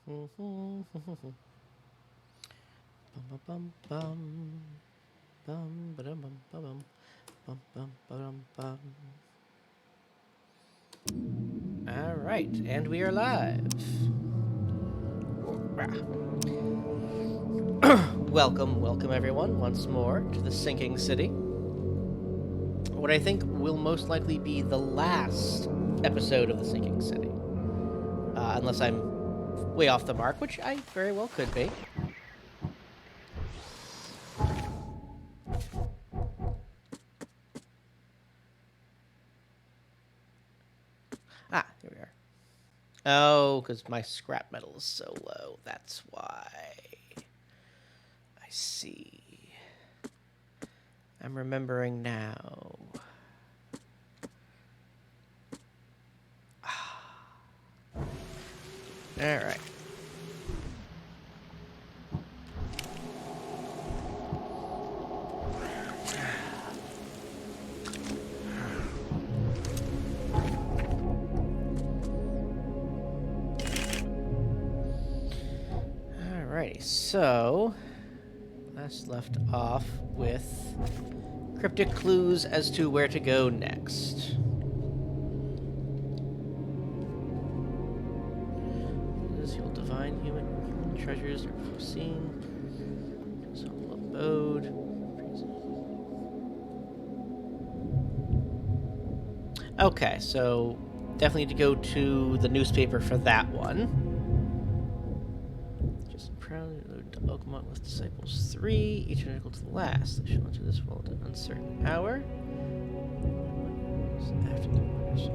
Bum, bum, bum, bum, ba-dum, bum, ba-bum, bum, bum, ba-dum, bum. All right, and we are live. Welcome everyone once more to the Sinking City. What I think will most likely be the last episode of the Sinking City, unless I'm way off the mark, which I very well could be. Ah, here we are. Oh, because my scrap metal is so low. That's why. I see. I'm remembering now. All right. Alrighty, so last left off with cryptic clues as to where to go next. This you'll divine human treasures are foreseen. His humble abode. Okay, so definitely need to go to the newspaper for that one. Just proudly load to Oakmont with disciples 3, each identical to the last. They shall enter this vault at an uncertain hour.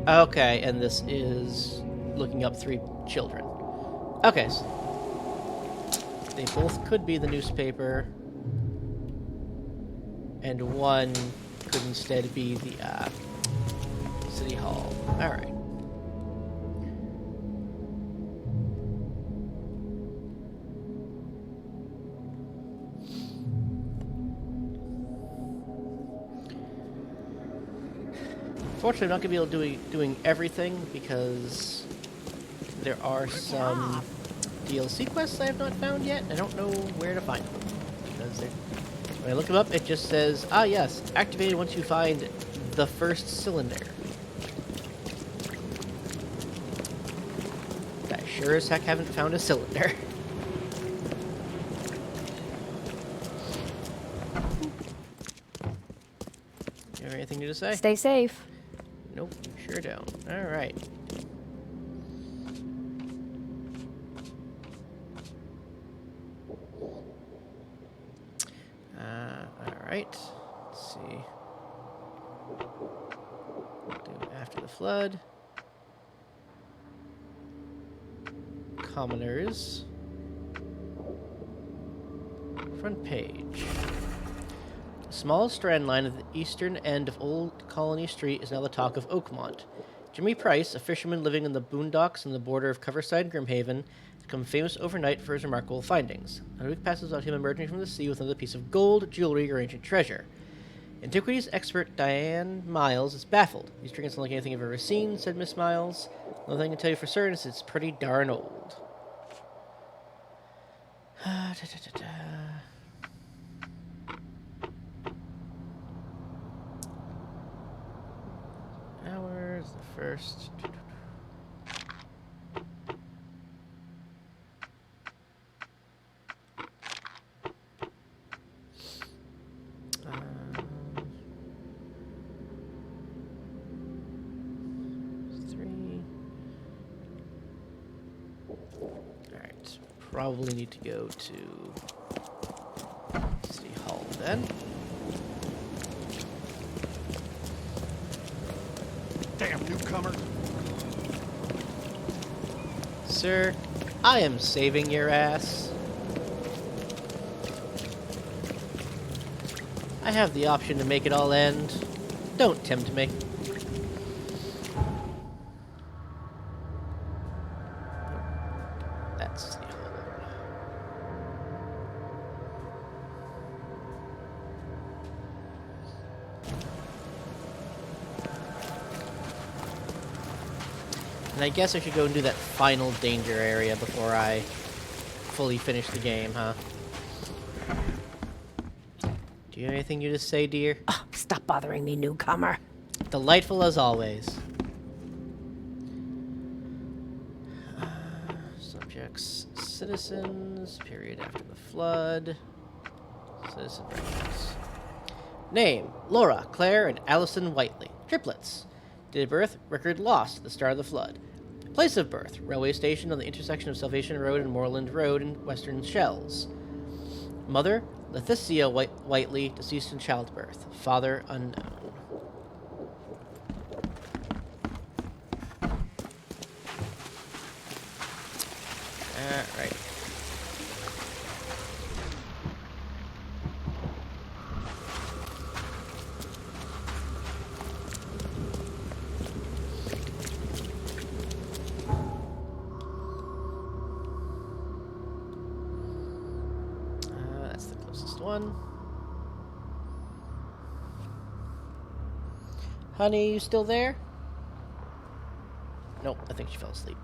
Okay, and this is looking up 3 children. Okay, so they both could be the newspaper, and one could instead be the City Hall. All right. Fortunately, I'm not going to be able to be doing everything because there are some DLC quests I have not found yet. I don't know where to find them because when I look them up, it just says, "Ah, yes, activated once you find the first cylinder." I sure as heck haven't found a cylinder. You have anything new to say? Stay safe. Nope, sure don't. All right. All right. Let's see. Do after the flood. Commoners. Front page. The small strand line at the eastern end of Old Colony Street is now the talk of Oakmont. Jimmy Price, a fisherman living in the boondocks on the border of Coverside and Grimhaven, has become famous overnight for his remarkable findings. A week passes without him emerging from the sea with another piece of gold, jewelry, or ancient treasure. Antiquities expert Diane Miles is baffled. These trinkets don't like anything I've ever seen, said Miss Miles. The only thing I can tell you for certain is it's pretty darn old. Hours, the first. Probably need to go to City Hall then. Damn newcomer. Sir, I am saving your ass. I have the option to make it all end. Don't tempt me. That's City Hall. And I guess I should go and do that final danger area before I fully finish the game, huh? Do you have anything you to say, dear? Oh, stop bothering me, newcomer. Delightful as always. Subjects, citizens, period after the flood. Citizen records. Name, Laura, Claire, and Allison Whiteley. Triplets. Date of birth, record lost at the start of the flood. Place of birth, railway station on the intersection of Salvation Road and Moreland Road in Western Shells. Mother, Leticia Whiteley, deceased in childbirth. Father, unknown. Alright. That's the closest one. Honey, you still there? Nope, I think she fell asleep.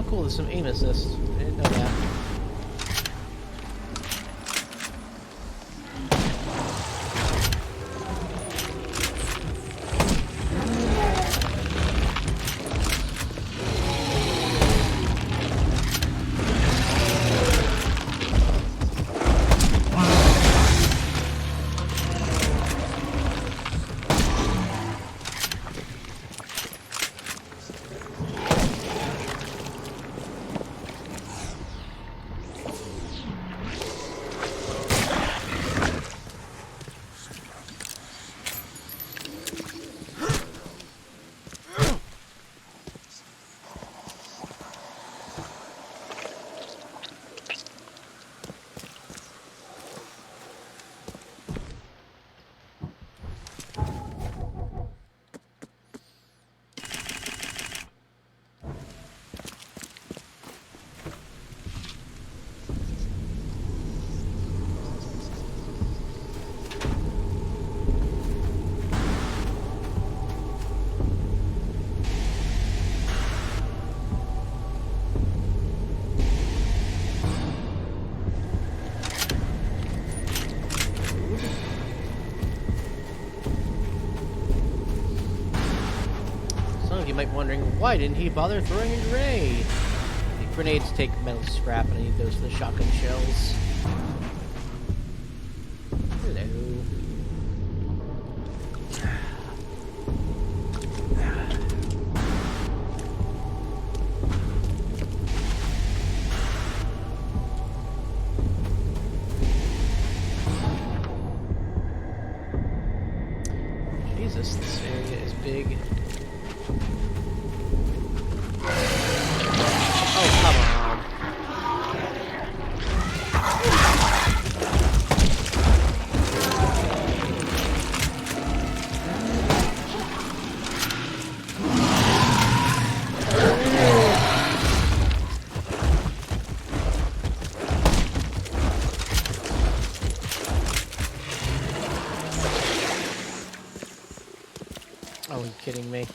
cool, there's some aim assist. I didn't know that. You might be wondering, why didn't he bother throwing a grenade? The grenades take metal scrap, and I need those for the shotgun shells. Hello. Jesus, this area is big. Oh, are you kidding me?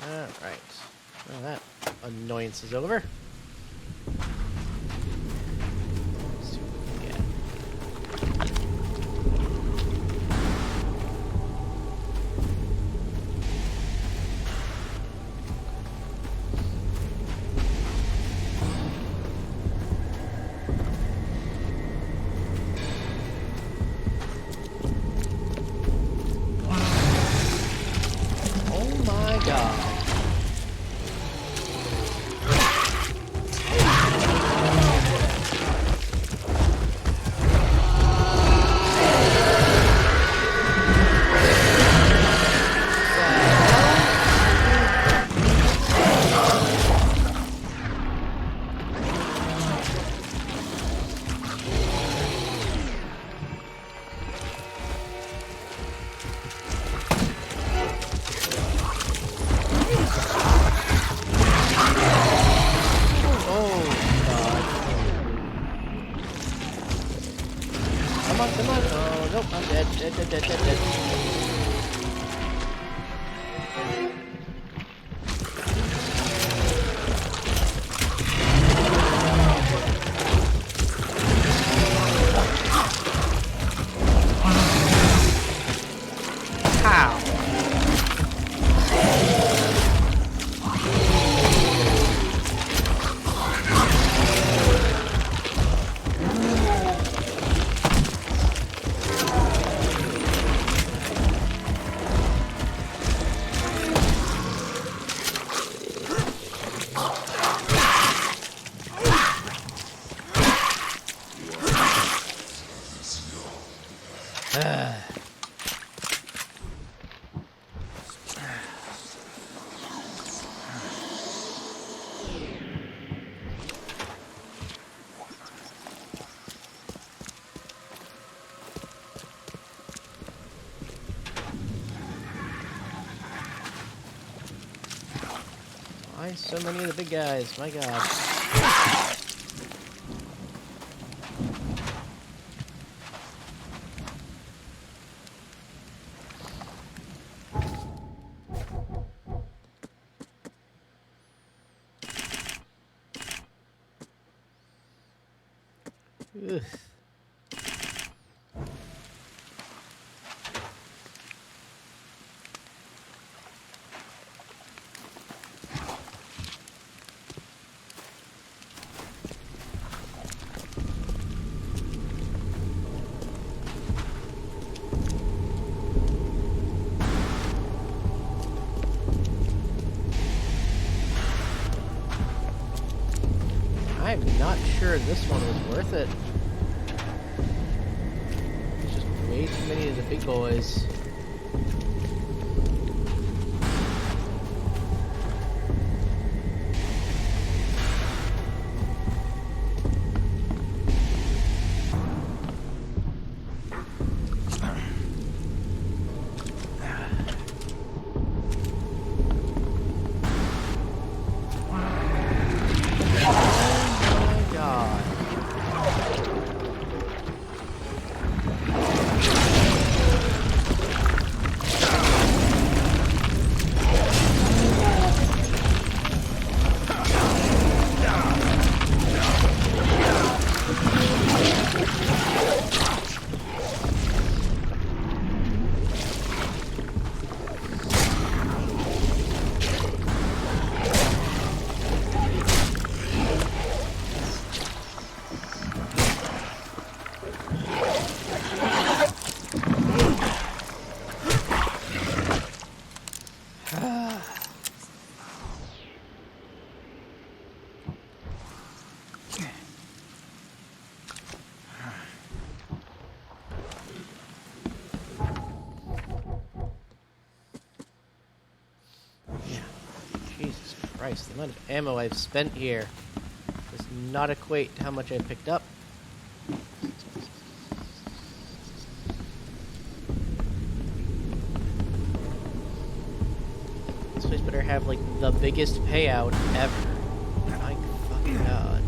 Alright. Well, that annoyance is over. Let's see what we can get. Oh my god. Come on. Oh, nope, I'm dead. Why so many of the big guys? My god. Ugh. I'm not sure this one was worth it. There's just way too many of the big boys. Jesus Christ, the amount of ammo I've spent here does not equate to how much I picked up. This place better have, like, the biggest payout ever. My fucking god.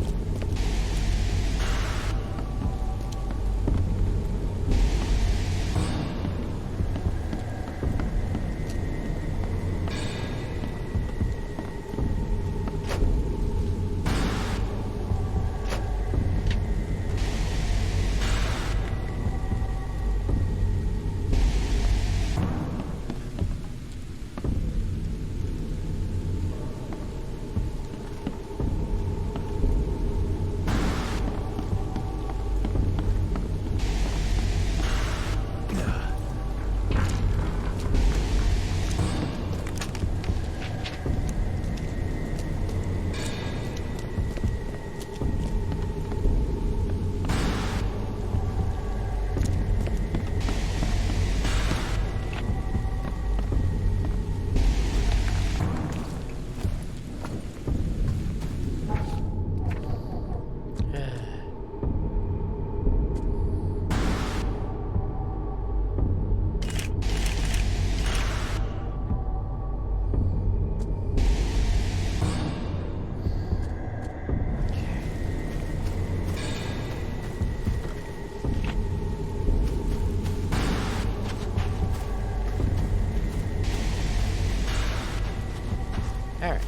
Alright.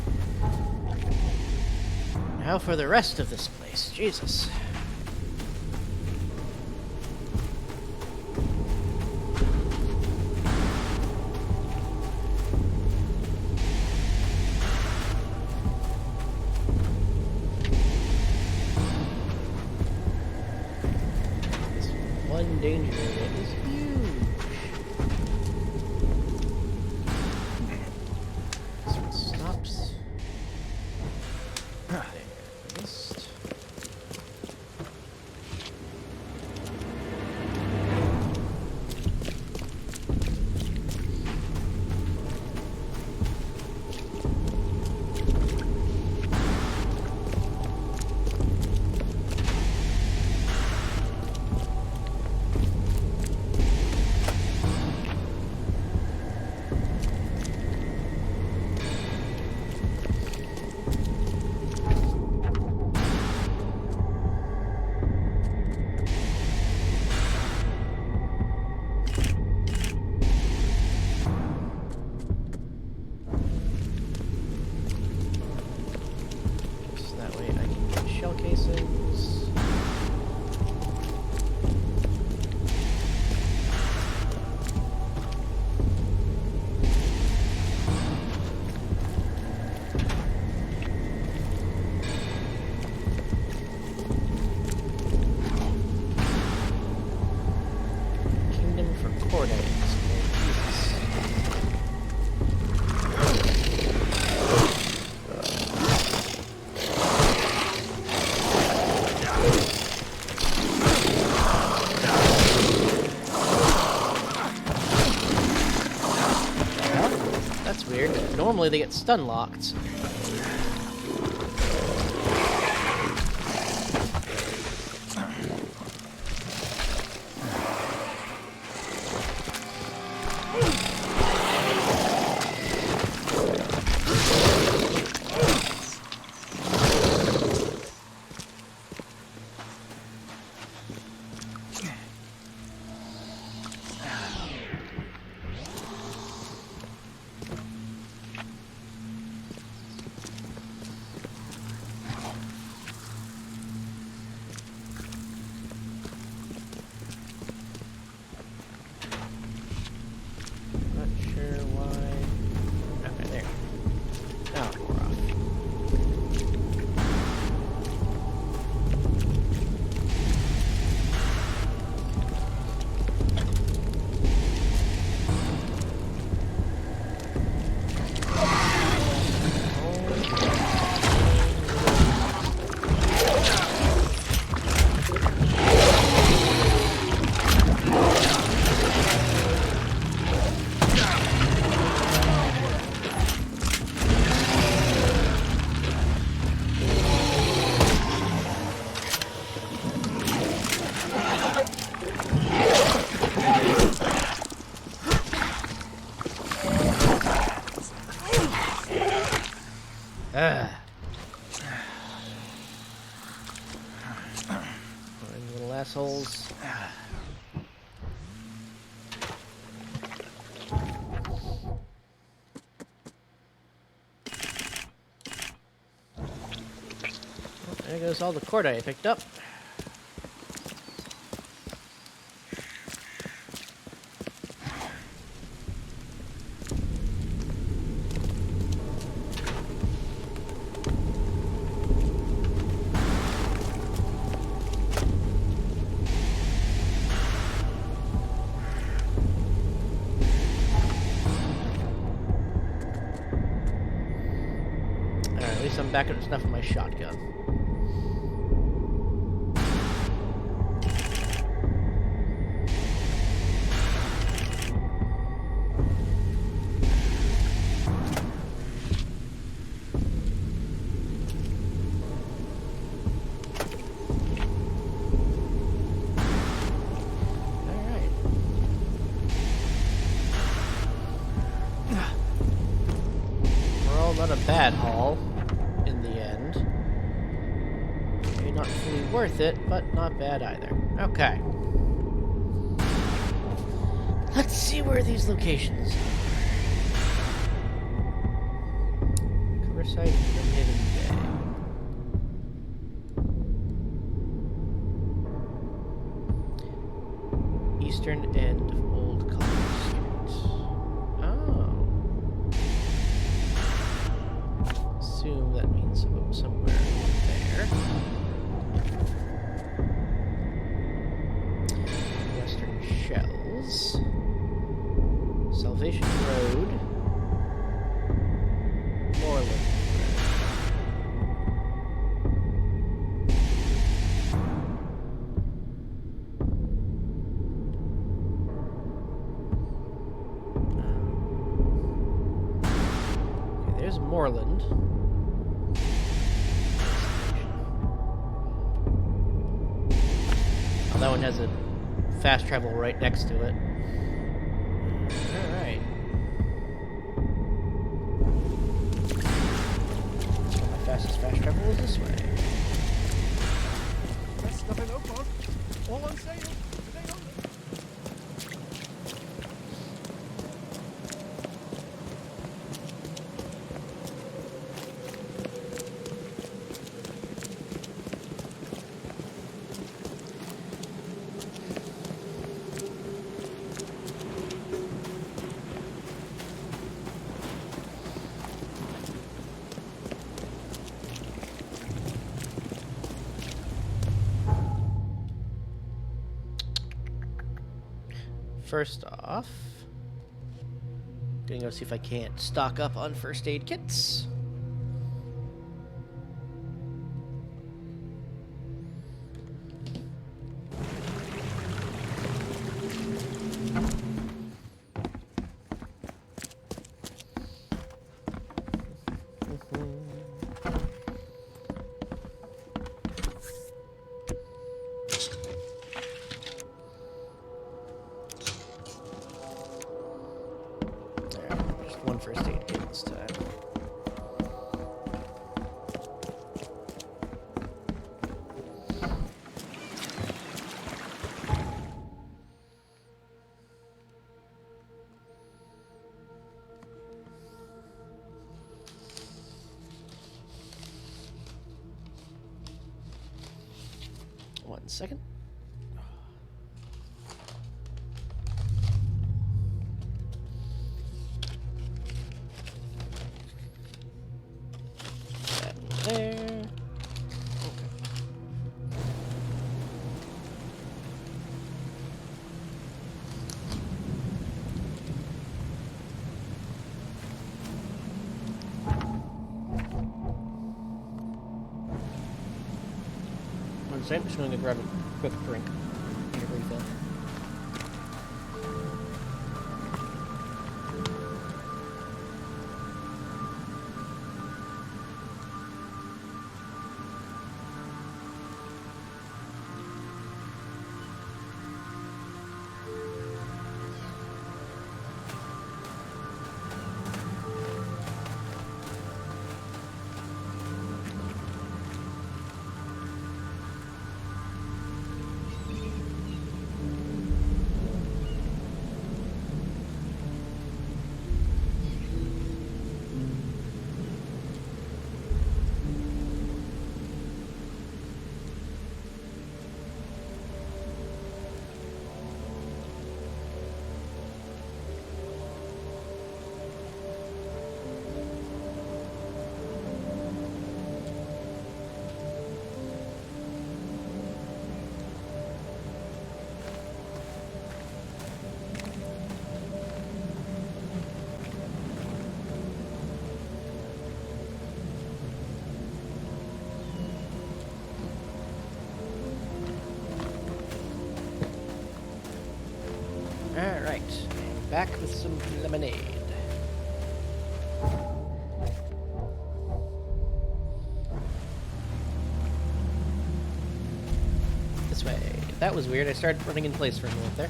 Now for the rest of this place. Jesus. This one danger area is huge. This one stops. There. Missed. normally they get stun locked. Little assholes. There goes all the cordite I picked up. At least I'm back at enough of my shotgun. Not a bad haul in the end. Maybe not fully worth it, but not bad either. Okay. Let's see where these locations are. Cover site from Hidden Bay. Eastern end of Old Colony Street. Oh. Assume that means somewhere there. Western Shells. Salvation Road. Moreland okay, there's Moreland. That one has a fast travel right next to it. Alright. So my fastest fast travel is this way. That's nothing open. All on sale. Today only. First off, gonna go see if I can't stock up on first aid kits. 1 second. That in there. Okay. I'm just going to grab a quick drink. Need a refill. Alright, back with some lemonade. This way. That was weird. I started running in place for a minute there.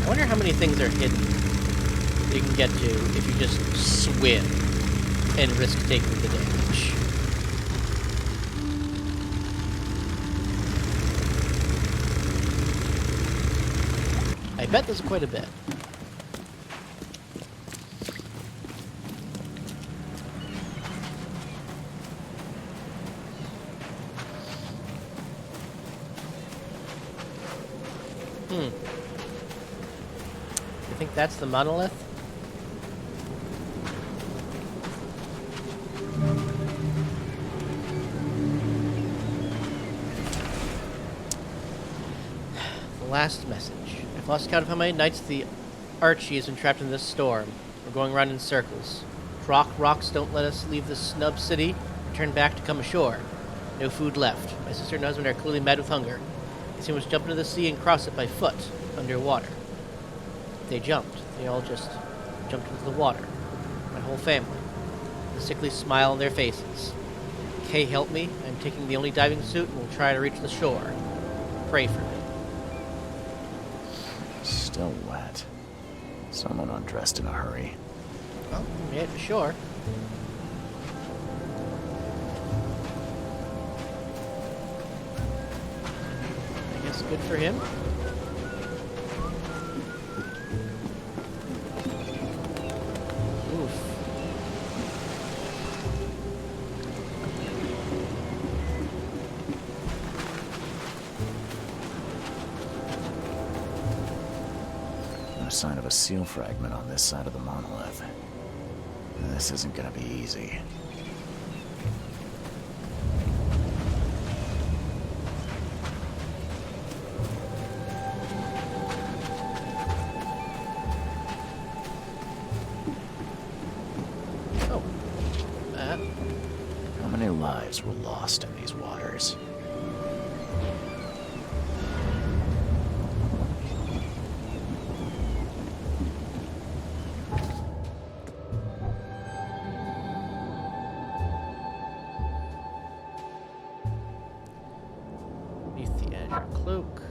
I wonder how many things are hidden you can get to if you just swim and risk taking the damage. I bet there's quite a bit. You think that's the monolith? The last message. I've lost count of how many nights the Archie has been trapped in this storm. We're going around in circles. Rocks don't let us leave the snub city or turn back to come ashore. No food left. My sister and husband are clearly mad with hunger. They seem to jump into the sea and cross it by foot, underwater. They jumped. They all just jumped into the water. My whole family. The sickly smile on their faces. Kay, help me. I'm taking the only diving suit and will try to reach the shore. Pray for me. Still wet. Someone undressed in a hurry. Well, we made it to shore. I guess good for him. Oof. No sign of a seal fragment on this side of the monolith. This isn't gonna be easy. Oh. That. How many lives were lost in these waters? Beneath the azure cloak.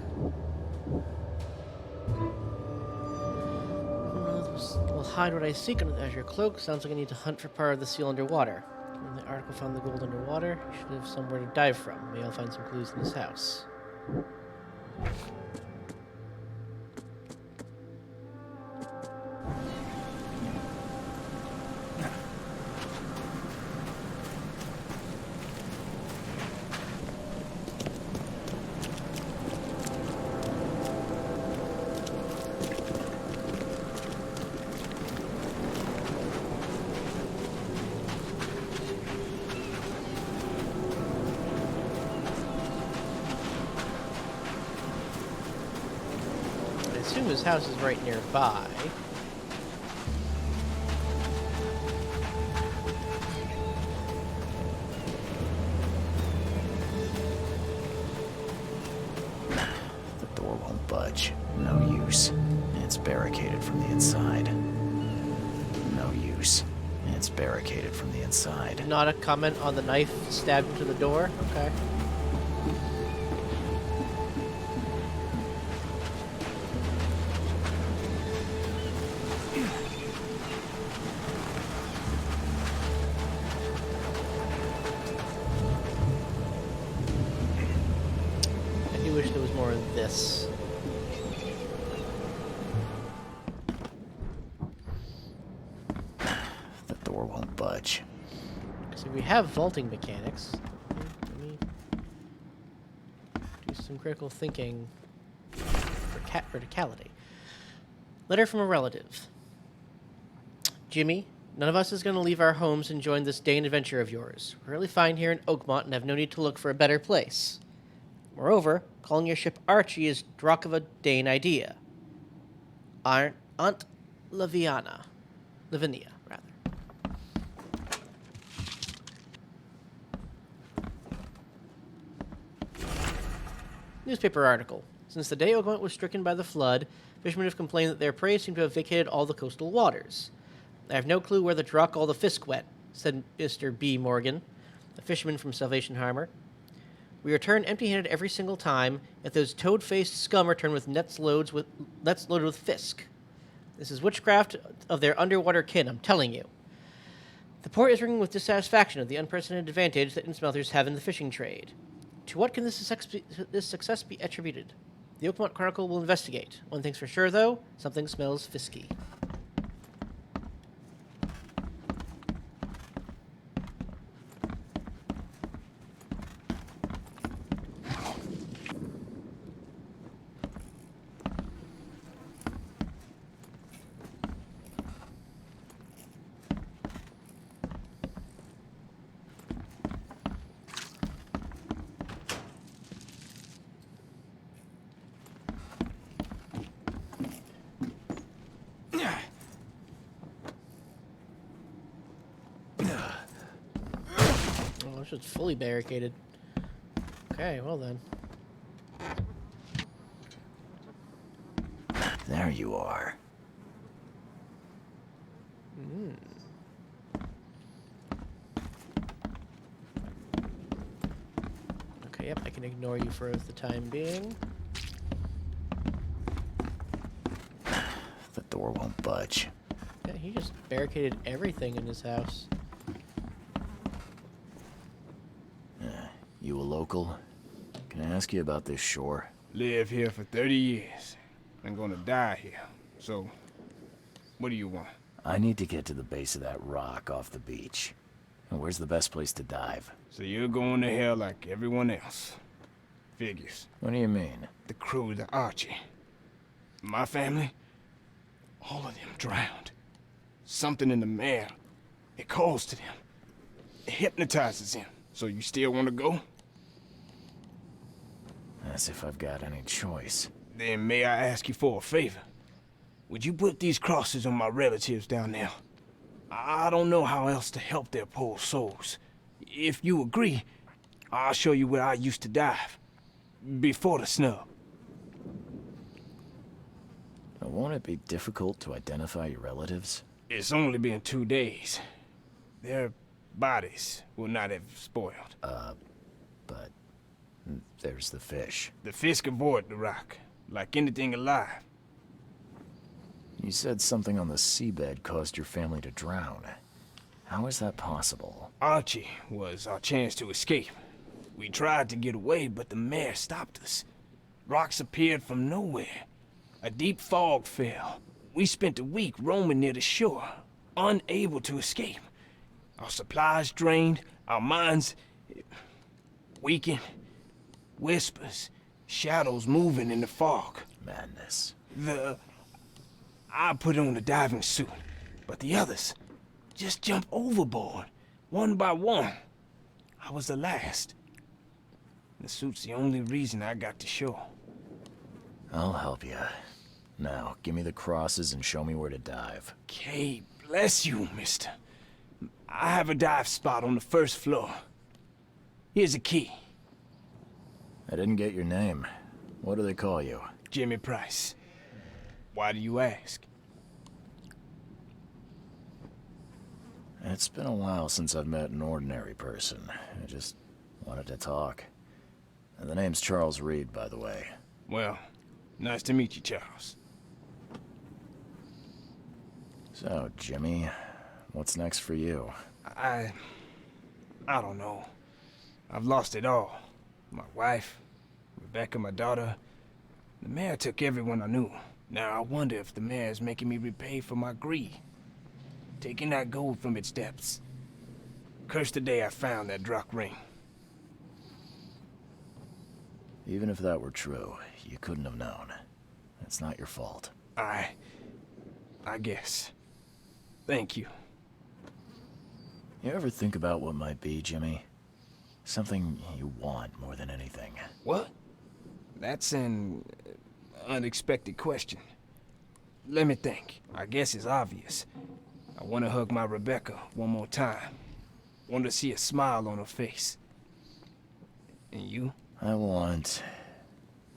Will hide what I seek under the azure cloak. Sounds like I need to hunt for part of the seal underwater. When the article found the gold underwater, he should have somewhere to dive from. Maybe I'll find some clues in his house. I assume his house is right nearby. The door won't budge. No use. It's barricaded from the inside. No use. It's barricaded from the inside. Not a comment on the knife stabbed into the door? Okay. I do wish there was more of this. The door won't budge. So we have vaulting mechanics. Let me do some critical thinking for verticality. Letter from a relative. Jimmy, none of us is going to leave our homes and join this day and adventure of yours. We're really fine here in Oakmont and have no need to look for a better place. Moreover, calling your ship Archie is drock of a Dane idea. Aunt Lavinia, rather. Newspaper article. Since the day Oakmont was stricken by the flood, fishermen have complained that their prey seem to have vacated all the coastal waters. I have no clue where the drock all the fisk went, said Mr. B. Morgan, a fisherman from Salvation Harbor. We return empty-handed every single time, yet those toad-faced scum return with nets loaded with fisk. This is witchcraft of their underwater kin, I'm telling you. The port is ringing with dissatisfaction of the unprecedented advantage that Innsmouthers have in the fishing trade. To what can this success be attributed? The Oakmont Chronicle will investigate. One thing's for sure, though, something smells fisky. Oh, this is fully barricaded. Okay, well then. There you are. Okay, yep, I can ignore you for the time being. The door won't budge. Yeah, he just barricaded everything in his house. You a local? Can I ask you about this shore? Live here for 30 years. I'm gonna die here. So, what do you want? I need to get to the base of that rock off the beach. And where's the best place to dive? So you're going to hell like everyone else. Figures. What do you mean? The crew, the Archie. My family, all of them drowned. Something in the mail. It calls to them. It hypnotizes them. So you still want to go? As if I've got any choice. Then may I ask you for a favor? Would you put these crosses on my relatives down there? I don't know how else to help their poor souls. If you agree, I'll show you where I used to dive. Before the snub. Won't it be difficult to identify your relatives? It's only been 2 days. Their bodies will not have spoiled. But there's the fish. The fish avoid the rock, like anything alive. You said something on the seabed caused your family to drown. How is that possible? Archie was our chance to escape. We tried to get away, but the mare stopped us. Rocks appeared from nowhere. A deep fog fell. We spent a week roaming near the shore, unable to escape. Our supplies drained, our minds weakened. Whispers, shadows moving in the fog. Madness. I put on a diving suit, but the others just jumped overboard, one by one. I was the last. The suit's the only reason I got to shore. I'll help you. Now, give me the crosses and show me where to dive. Okay, bless you, mister. I have a dive spot on the first floor. Here's a key. I didn't get your name. What do they call you? Jimmy Price. Why do you ask? It's been a while since I've met an ordinary person. I just wanted to talk. And the name's Charles Reed, by the way. Well, nice to meet you, Charles. So, Jimmy, what's next for you? I don't know. I've lost it all. My wife, Rebecca, my daughter. The mayor took everyone I knew. Now I wonder if the mayor is making me repay for my greed. Taking that gold from its depths. Cursed the day I found that Drock ring. Even if that were true, you couldn't have known. It's not your fault. I guess. Thank you. You ever think about what might be, Jimmy? Something you want more than anything. What? That's an unexpected question. Let me think. I guess it's obvious. I want to hug my Rebecca one more time. Want to see a smile on her face. And you? I want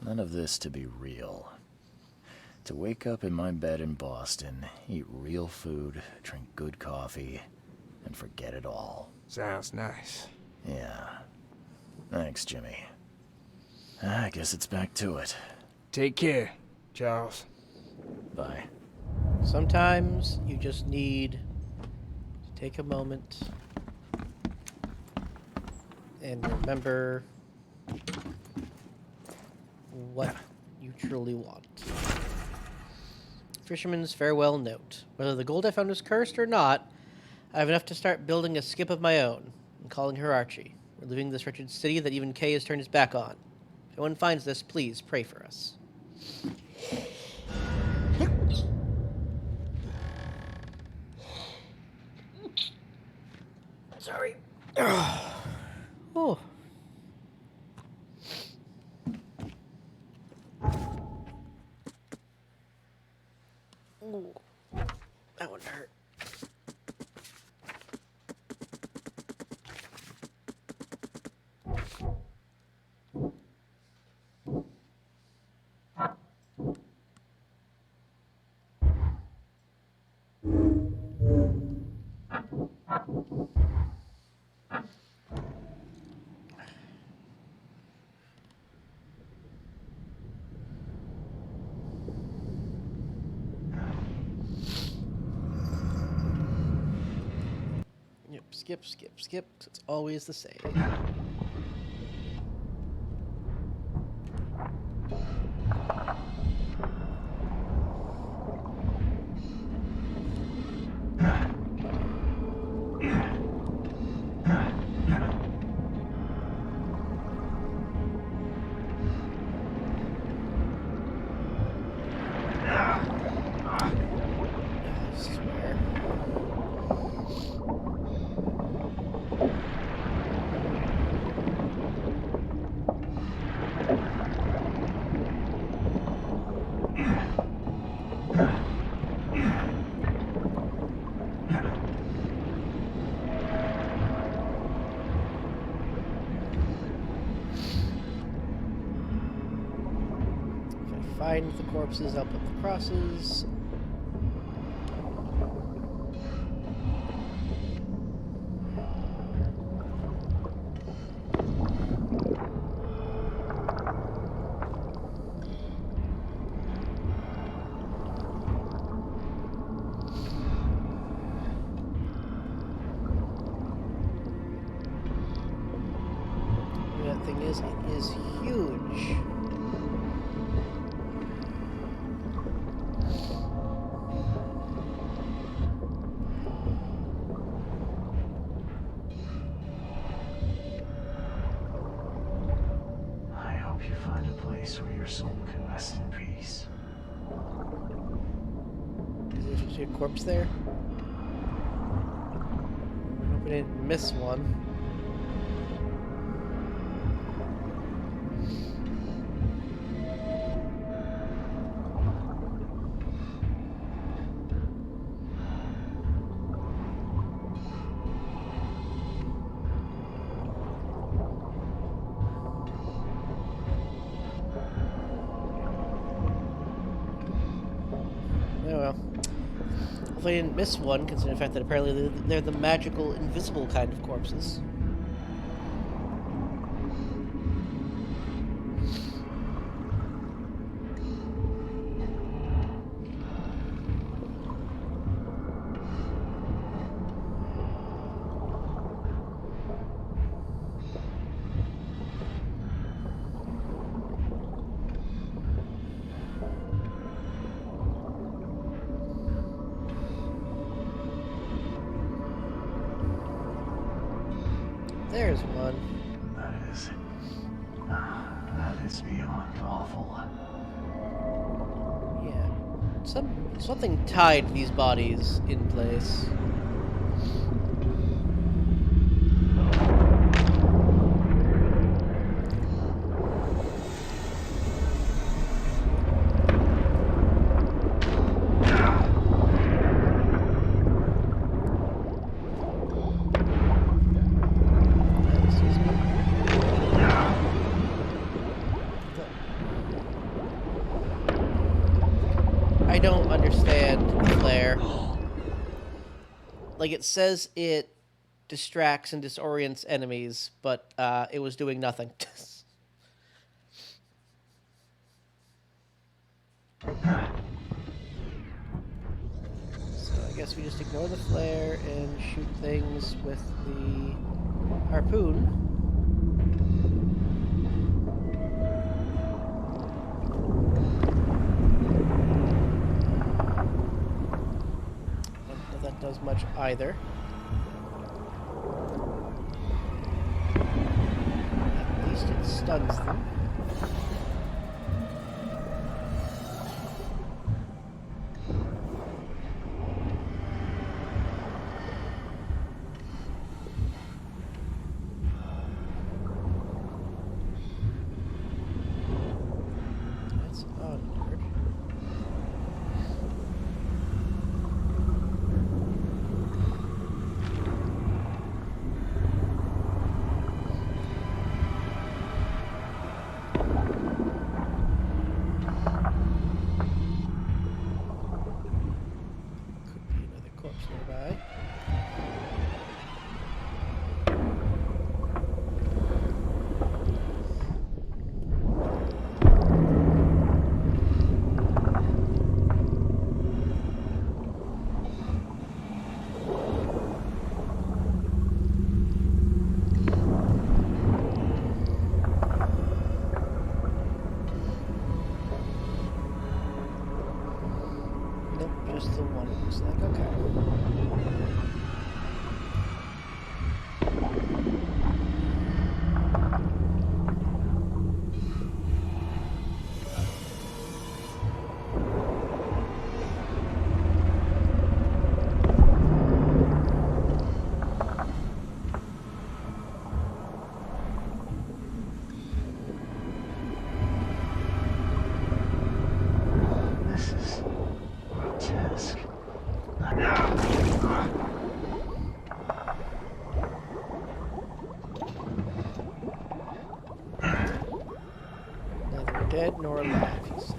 none of this to be real. To wake up in my bed in Boston, eat real food, drink good coffee, and forget it all. Sounds nice. Yeah. Thanks, Jimmy. I guess it's back to it. Take care, Charles. Bye. Sometimes you just need to take a moment and remember what you truly want. Fisherman's farewell note. Whether the gold I found was cursed or not, I have enough to start building a skip of my own and calling her Archie. We're leaving this wretched city that even Kay has turned his back on. If anyone finds this, please pray for us. Sorry. Oh. Ooh. That one hurt. Yep, skip, skip, skip. It's always the same. I swear. If I find the corpses, I'll put the crosses. thing is, it is huge. I hope you find a place where your soul can rest in peace. Is there a corpse there? I hope we didn't miss one. Oh well. Hopefully I didn't miss one, considering the fact that apparently they're the magical, invisible kind of corpses. There's one. That is beyond awful. Yeah. Something tied these bodies in place. Excuse me. I don't understand the flare. Like, it says it distracts and disorients enemies, but it was doing nothing. So I guess we just ignore the flare and shoot things with the harpoon. I don't know if that does much either. At least it stuns them. That's onward. Could be another corpse nearby. Nope, just the one, it looks like. Okay. This is grotesque. Neither dead nor alive, he said.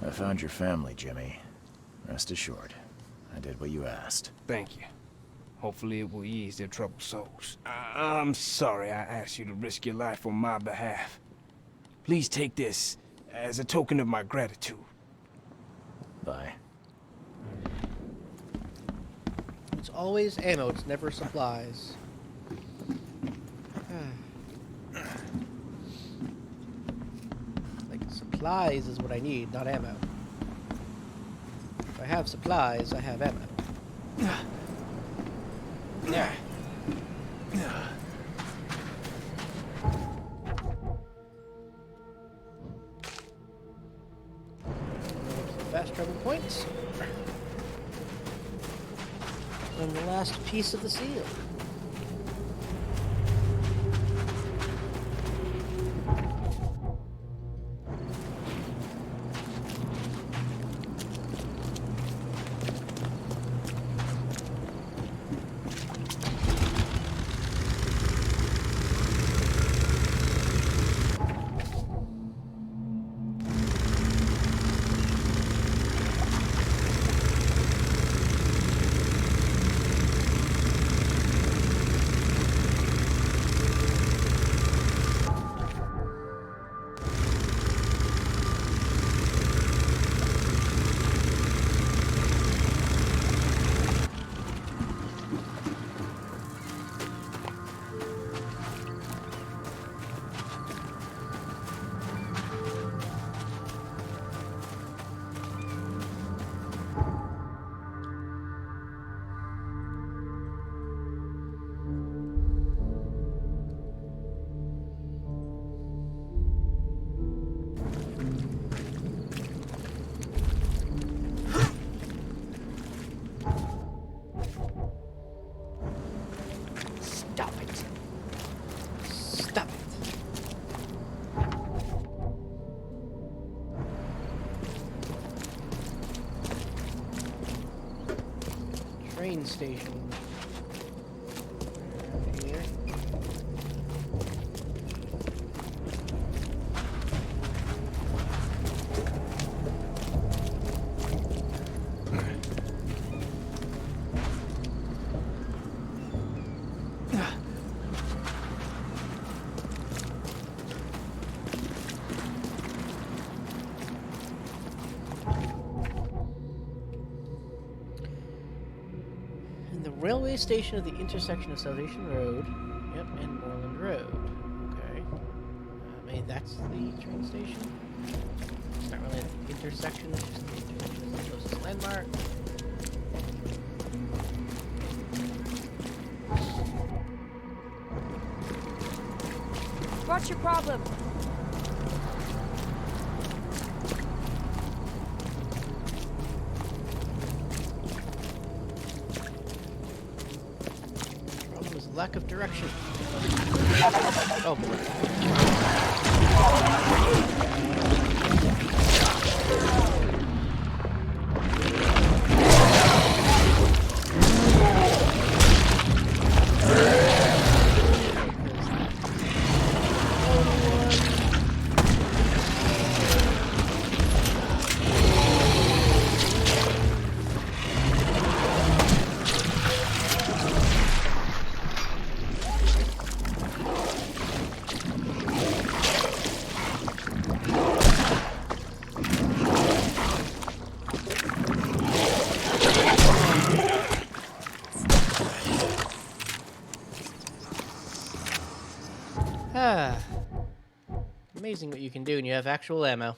I found your family, Jimmy. Rest assured, I did what you asked. Thank you. Hopefully it will ease their troubled souls. I'm sorry I asked you to risk your life on my behalf. Please take this as a token of my gratitude. Bye. It's always ammo, it's never supplies. Like, supplies is what I need, not ammo. If I have supplies, I have ammo. Yeah. Fast travel points. And the last piece of the seal. Stop it. Stop it. Train station. Here. Railway station at the intersection of Salvation Road, yep, and Moreland Road. Okay. Maybe that's the train station. It's not really an intersection, it's just the intersection of the closest landmark. What's your problem? Lack of direction. Oh boy. Amazing what you can do when you have actual ammo.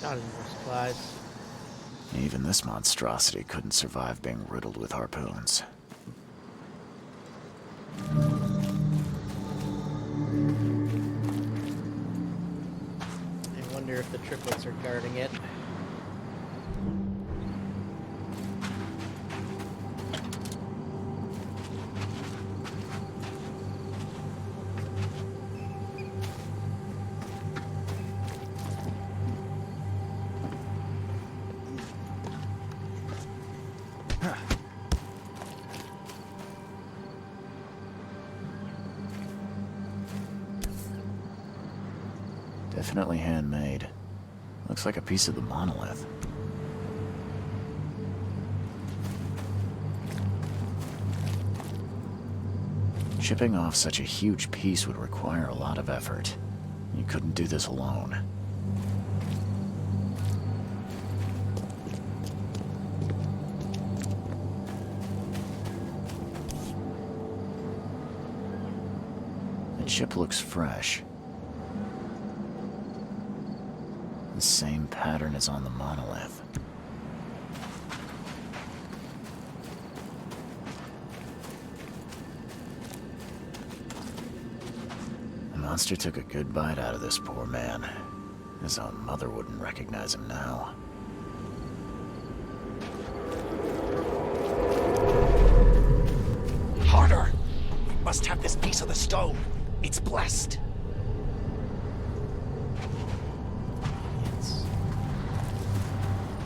Got any more supplies? Even this monstrosity couldn't survive being riddled with harpoons. I wonder if the triplets are guarding it. Definitely handmade. Looks like a piece of the monolith. Chipping off such a huge piece would require a lot of effort. You couldn't do this alone. The chip looks fresh. The same pattern as on the monolith. The monster took a good bite out of this poor man. His own mother wouldn't recognize him now. Harder! We must have this piece of the stone. It's blessed.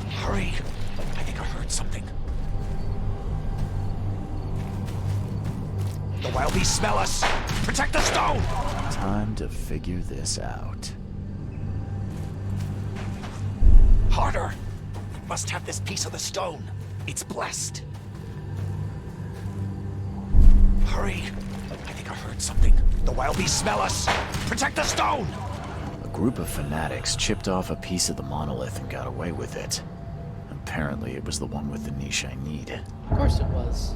Hurry! I think I heard something. The wild beasts smell us! Protect the stone! Time to figure this out. Harder! We must have this piece of the stone. It's blessed. Hurry! I think I heard something. The wild beasts smell us! Protect the stone! A group of fanatics chipped off a piece of the monolith and got away with it. Apparently it was the one with the niche I need. Of course it was.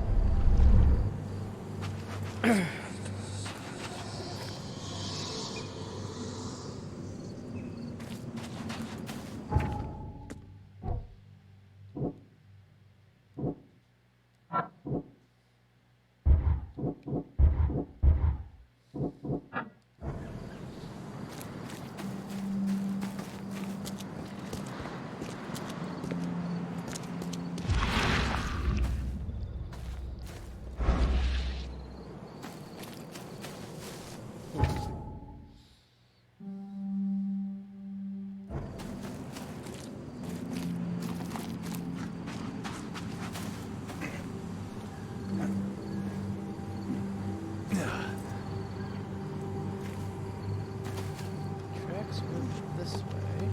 Tracks move this way.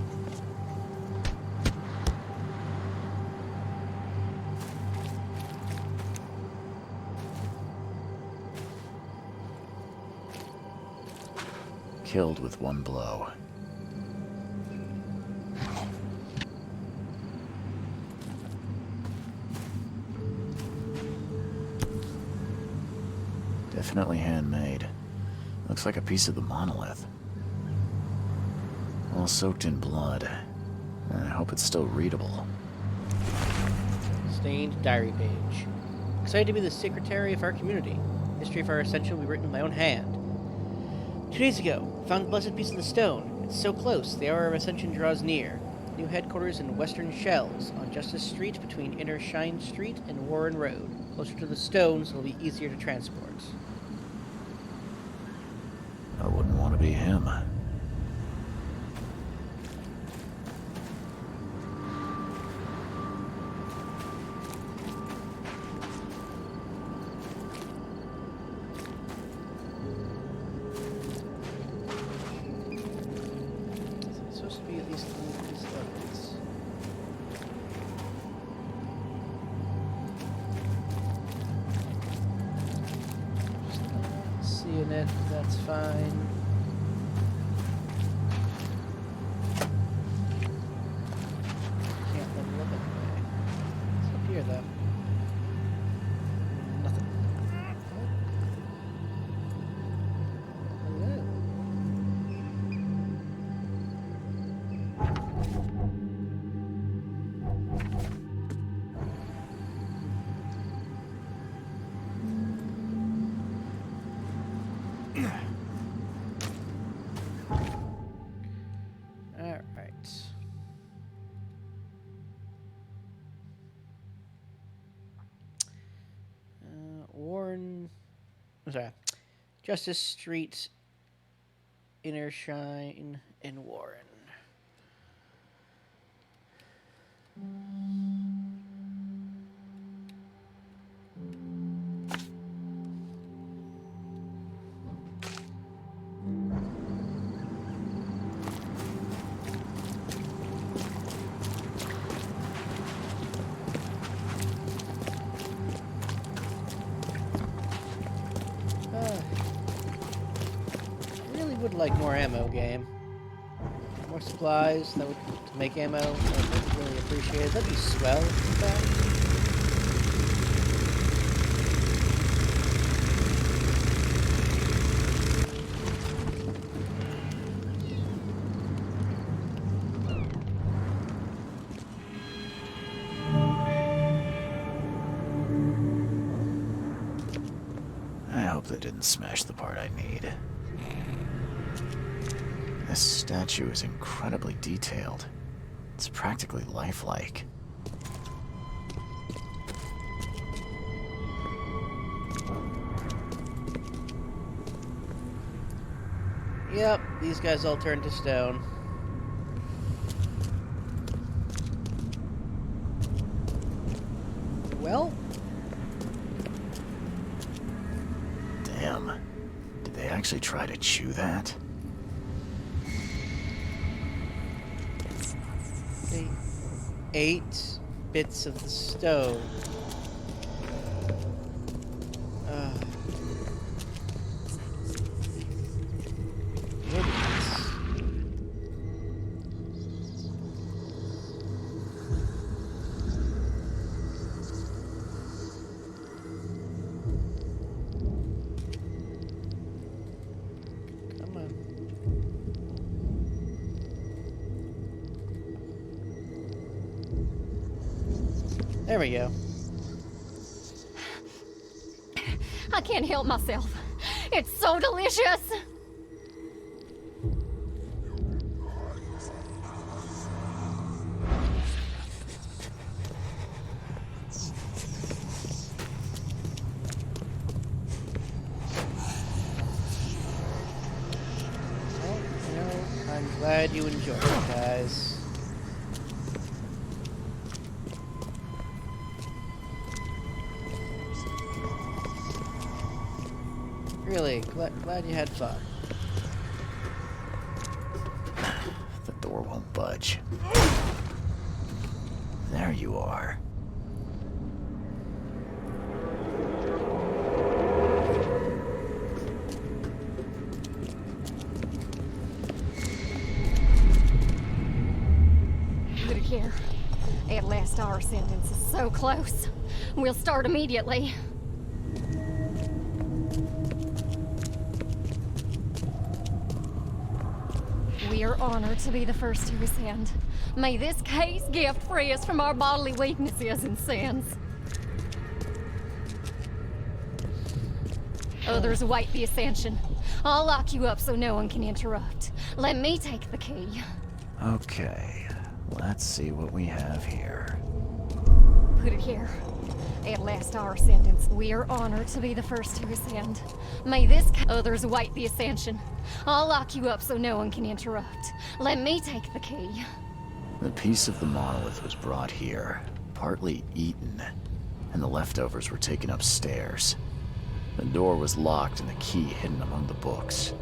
Killed with one blow. Definitely handmade. Looks like a piece of the monolith. All soaked in blood. I hope it's still readable. Stained diary page. Excited to be the secretary of our community. History of our ascension will be written with my own hand. 2 days ago, found the blessed piece of the stone. It's so close, the hour of ascension draws near. New headquarters in Western Shells, on Justice Street between Inner Shine Street and Warren Road. Closer to the stone, so it'll be easier to transport. I wouldn't want to be him. It's supposed to be at least these levels. Just seeing it, that's fine. Can't level up anyway. It's up here though. Nothing. Hello. All right. Warren. I'm sorry. Justice Street, Inner Shine, and Warren. I really would like more ammo, game. More supplies that would to make ammo. I would really appreciate it. That'd be swell. In fact. I hope they didn't smash the part I need. This statue is incredibly detailed. It's practically lifelike. Yep, these guys all turned to stone. Well, Damn. Did they actually try to chew that? they ate bits of the stone. Ugh. Idiots. Come on. There we go. I can't help myself. It's so delicious. Well, you know, I'm glad you enjoyed it, guys. Really, glad you had fun. The door won't budge. There you are. Good here. At last, our sentence is so close. We'll start immediately. We are honored to be the first to ascend. May this case gift free us from our bodily weaknesses and sins. Others await the ascension. I'll lock you up so no one can interrupt. Let me take the key. Okay, let's see what we have here. Put it here. At last our ascendance. We are honored to be the first to ascend. May this others await the ascension. I'll lock you up so no one can interrupt. Let me take the key. The piece of the monolith was brought here, partly eaten, and the leftovers were taken upstairs. The door was locked and the key hidden among the books.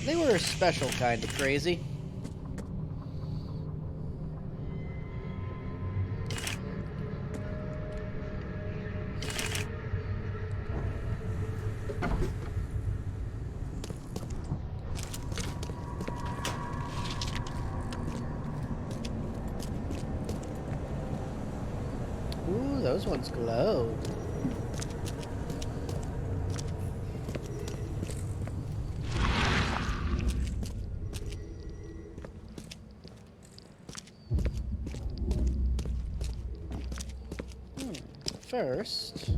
They were a special kind of crazy. Ooh, those ones glow. First,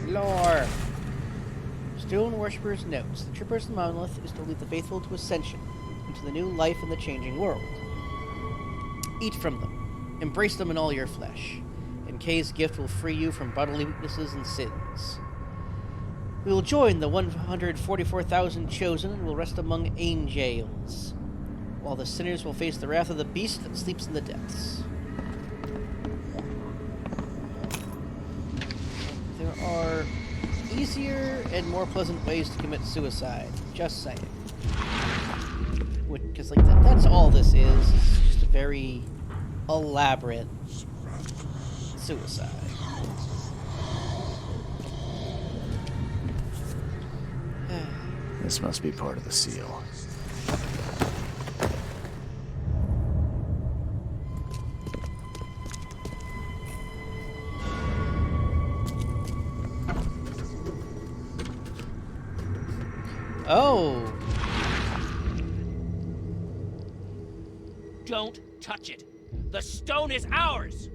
lore. Stone Worshipper's notes. The Tripper's monolith is to lead the faithful to ascension, into the new life in the changing world. Eat from them. Embrace them in all your flesh. And Kay's gift will free you from bodily weaknesses and sins. We will join the 144,000 chosen and will rest among angels, while the sinners will face the wrath of the beast that sleeps in the depths. There are easier and more pleasant ways to commit suicide. Just saying. Because, like, that's all this is. It's just a very elaborate suicide. This must be part of the seal. Oh! Don't touch it. The stone is ours.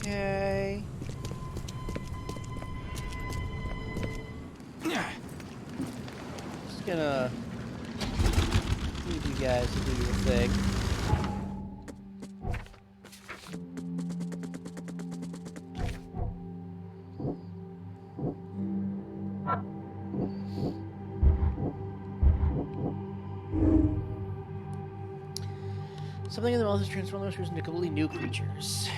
Okay. Just gonna leave you guys to do your thing. Something in the mouth has transformed those into completely new creatures.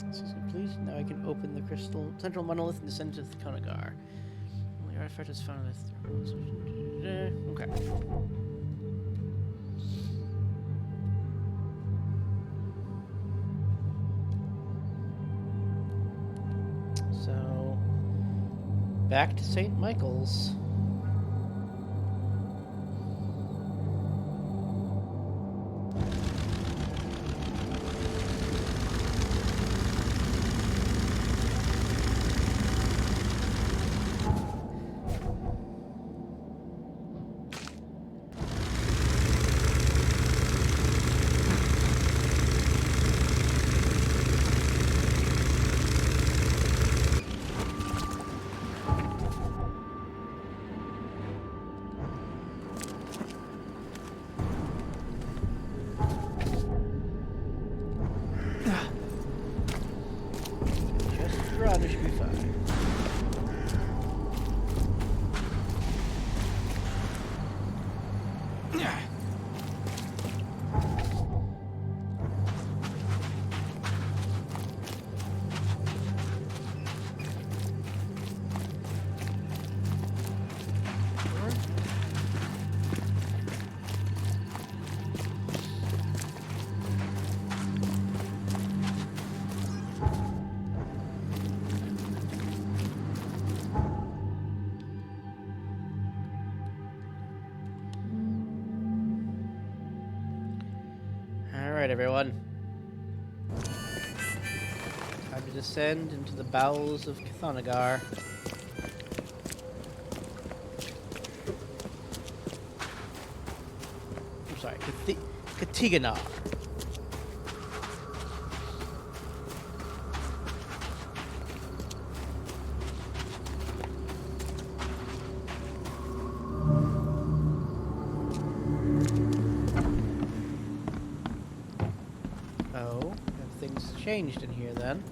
This is complete. Now I can open the crystal central monolith and descend to the Konagar. Only artifact is found with. Okay. So, back to St. Michael's. Alright, everyone. Time to descend into the bowels of Kithanagar. I'm sorry, Katiganar. Oh, have things changed in here then?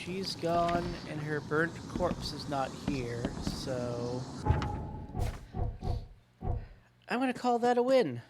She's gone, and her burnt corpse is not here, so... I'm gonna call that a win.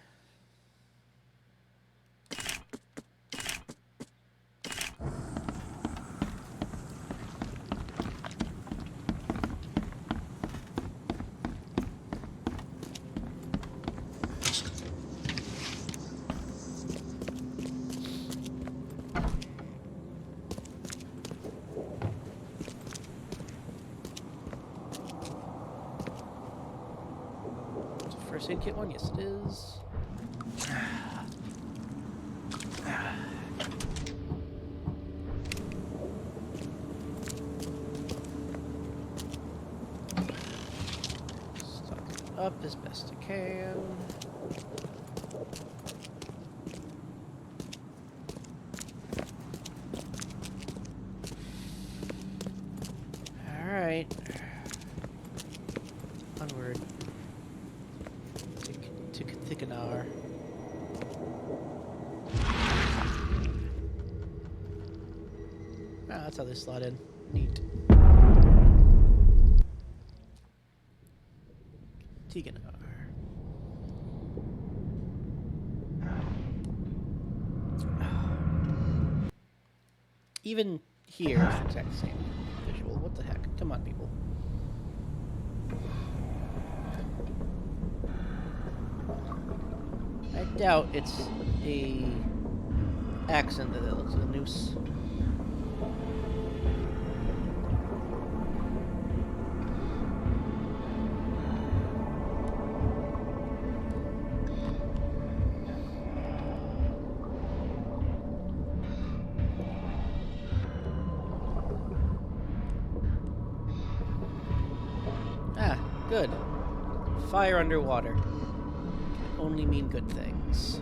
First aid kit one, yes it is. Stock it up as best I can. Alright. Onward. To an hour. Ah, that's how they slot in. Neat. Tiganar. Even here, it's the exact same visual. What the heck? Come on, people. I doubt it's a accent that looks like a noose. Ah, good. Fire underwater. Only mean good things.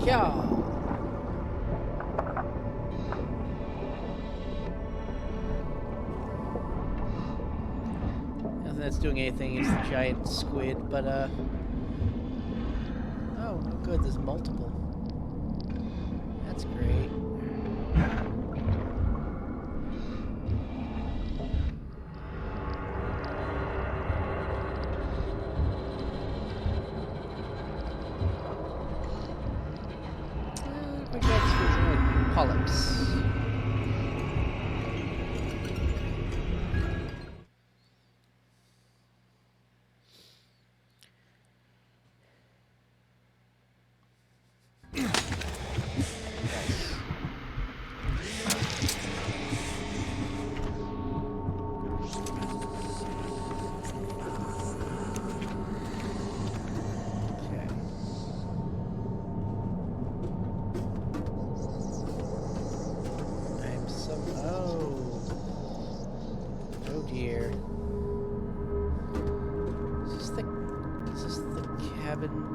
Yeah. Nothing that's doing anything against the giant squid, but oh, good. There's multiple. That's great. We got some polyps.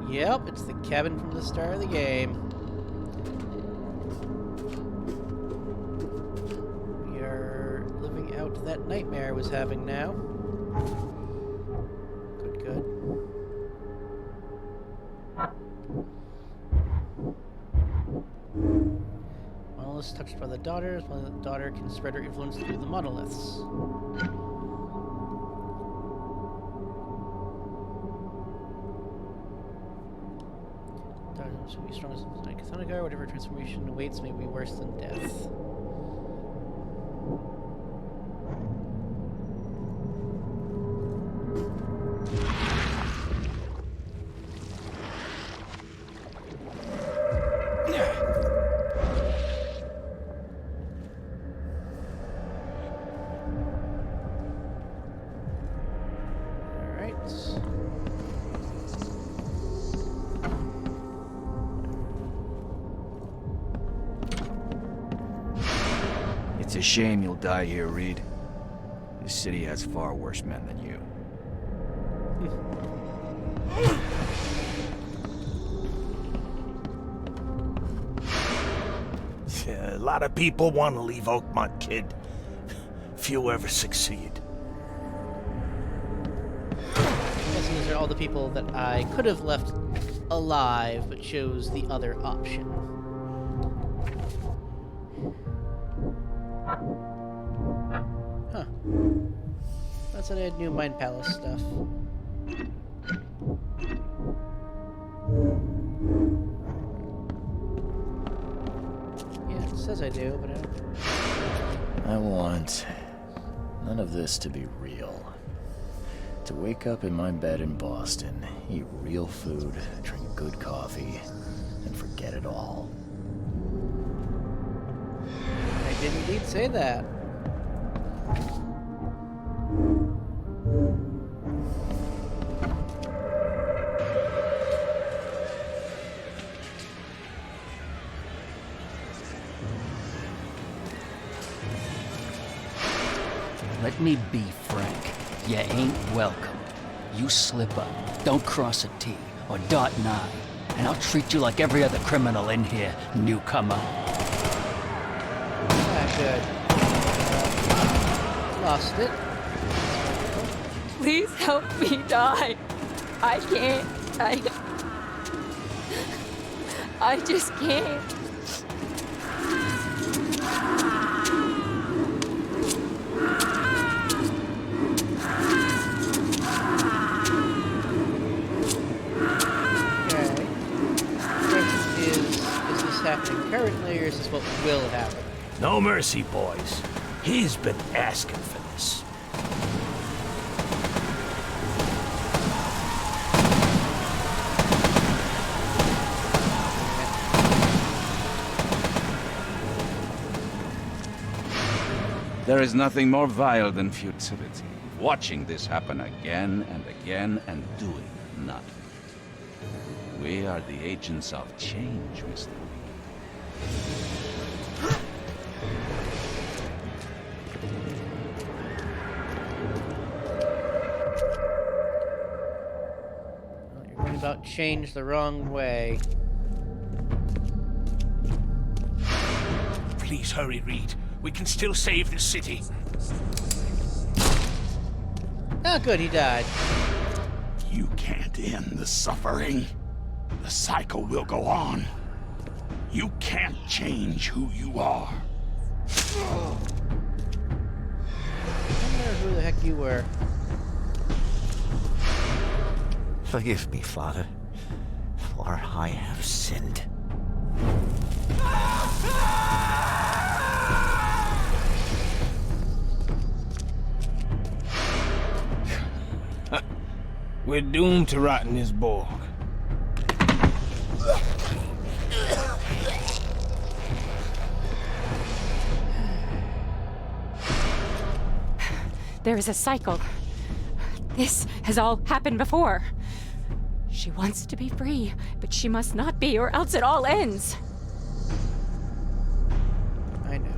Yep, it's the cabin from the start of the game. We are living out that nightmare I was having now. Good, good. Monoliths touched by the daughters. When the daughter can spread her influence through the monoliths. To be strong as like Thanagar, whatever transformation awaits may be worse than death. It's a shame you'll die here, Reed. This city has far worse men than you. Yeah, a lot of people want to leave Oakmont, kid. Few ever succeed. Yes, these are all the people that I could have left alive, but chose the other option. Huh. That's what I had new Mind Palace stuff. Yeah, it says I do, but I don't. I want none of this to be real. To wake up in my bed in Boston, eat real food, drink good coffee, and forget it all. I did indeed say that. Let me be frank. You ain't welcome. You slip up, don't cross a T or dot an I, and I'll treat you like every other criminal in here, newcomer. Ah, good. Lost it. Please help me die. I can't. I just can't. Happening currently, or is this what will happen? No mercy, boys. He's been asking for this. There is nothing more vile than futility. Watching this happen again and again and doing nothing. We are the agents of change, Mr. Well, you're going about change the wrong way. Please hurry, Reed. We can still save this city. Oh, good, he died. You can't end the suffering. The cycle will go on. You can't change who you are. I wonder who the heck you were. Forgive me, Father, for I have sinned. We're doomed to rot in this Borg. There is a cycle. This has all happened before. She wants to be free, but she must not be, or else it all ends. I know.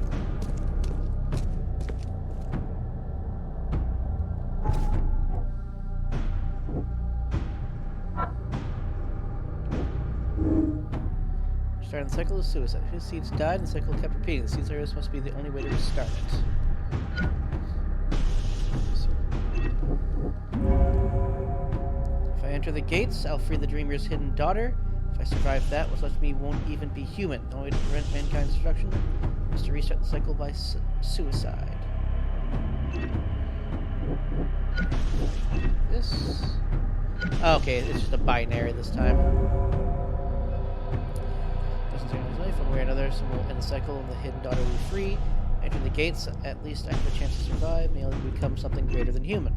Starting the cycle of suicide. Whose seeds died and the cycle kept repeating. The seeds arrows must be the only way to restart it. If I enter the gates, I'll free the Dreamer's hidden daughter. If I survive that, what's left of me won't even be human. The only way to prevent mankind's destruction is to restart the cycle by suicide. This... Oh, okay, it's just a binary this time. Doesn't take his life, one way or another, someone will end the cycle and the hidden daughter will be free. Enter the gates, at least I have a chance to survive. May only become something greater than human.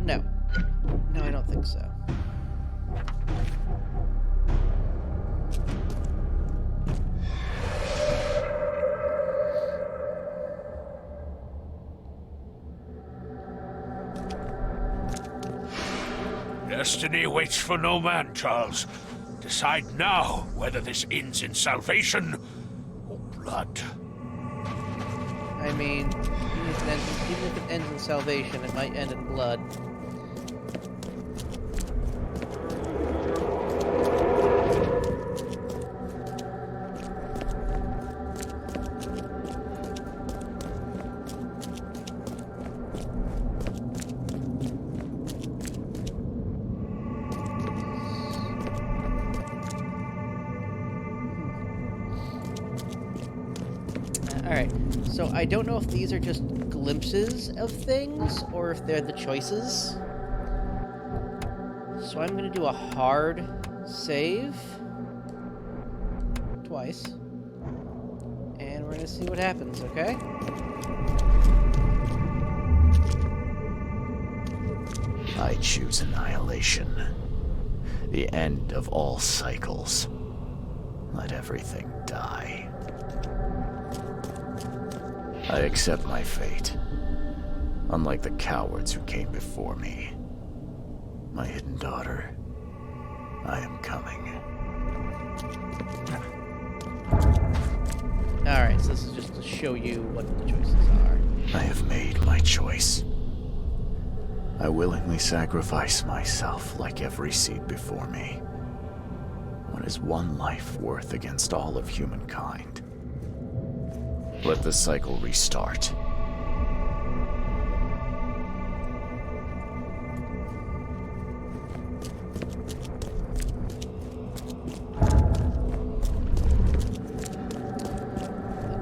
No. No, I don't think so. Destiny waits for no man, Charles. Decide now whether this ends in salvation or blood. I mean, even if it ends in salvation, it might end in blood. Alright, so I don't know if these are just glimpses of things, or if they're the choices. So I'm going to do a hard save. Twice. And we're going to see what happens, okay? I choose annihilation. The end of all cycles. Let everything die. I accept my fate. Unlike the cowards who came before me. My hidden daughter, I am coming. Alright, so this is just to show you what the choices are. I have made my choice. I willingly sacrifice myself like every seed before me. What is one life worth against all of humankind? Let the cycle restart.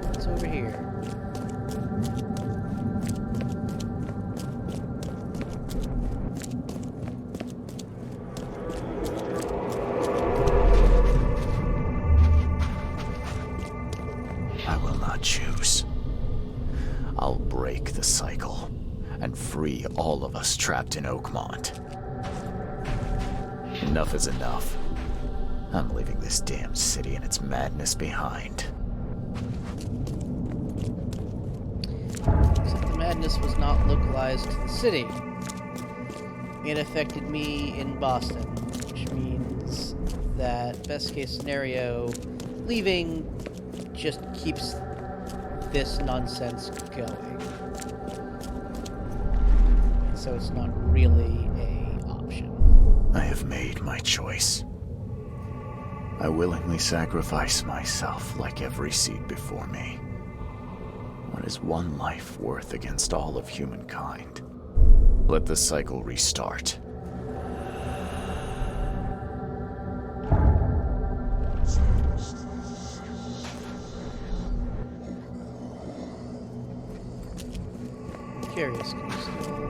What's over here? I will not choose. I'll break the cycle and free all of us trapped in Oakmont. Enough is enough. I'm leaving this damned city and its madness behind. Except the madness was not localized to the city. It affected me in Boston, which means that best case scenario, leaving just keeps this nonsense going. So it's not really an option. I have made my choice. I willingly sacrifice myself like every seed before me. What is one life worth against all of humankind? Let the cycle restart. Curious. Can you still...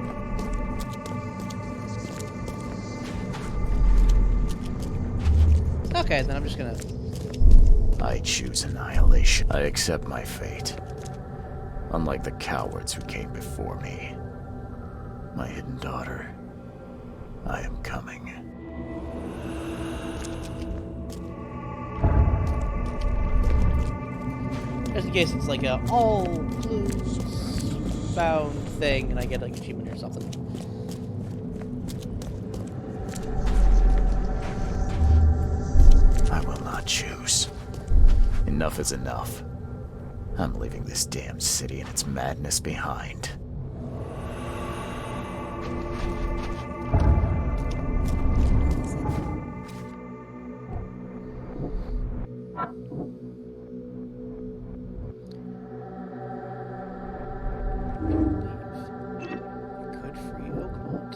Okay, then I'm just gonna... I choose annihilation. I accept my fate. Unlike the cowards who came before me. My hidden daughter, I am coming. Just in case it's like a all clues found thing and I get like an achievement or something. I will not choose. Enough is enough. I'm leaving this damn city and its madness behind. Could free Oakmont.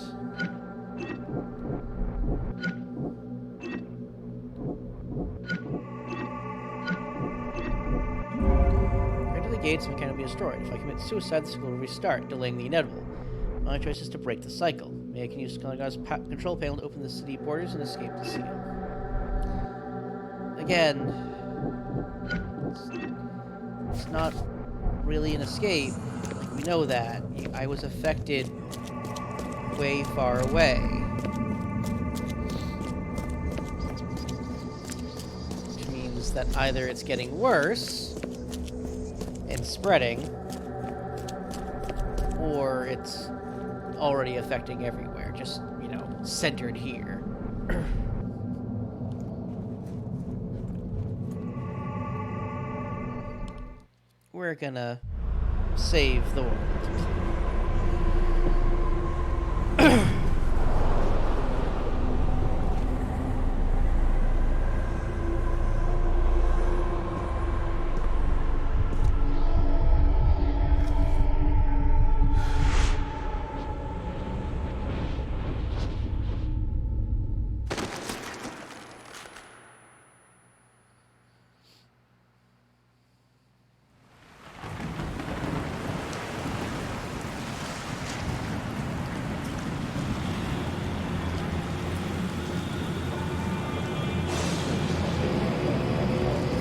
Enter the gates and can be destroyed. If I commit suicide, the cycle will restart, delaying the inevitable. My choice is to break the cycle. May I can use Kalagar's control panel to open the city borders and escape the seal. Again, it's not really an escape. We know that. I was affected way far away. Which means that either it's getting worse and spreading, or it's already affecting everywhere, just, you know, centered here. We're gonna save the world.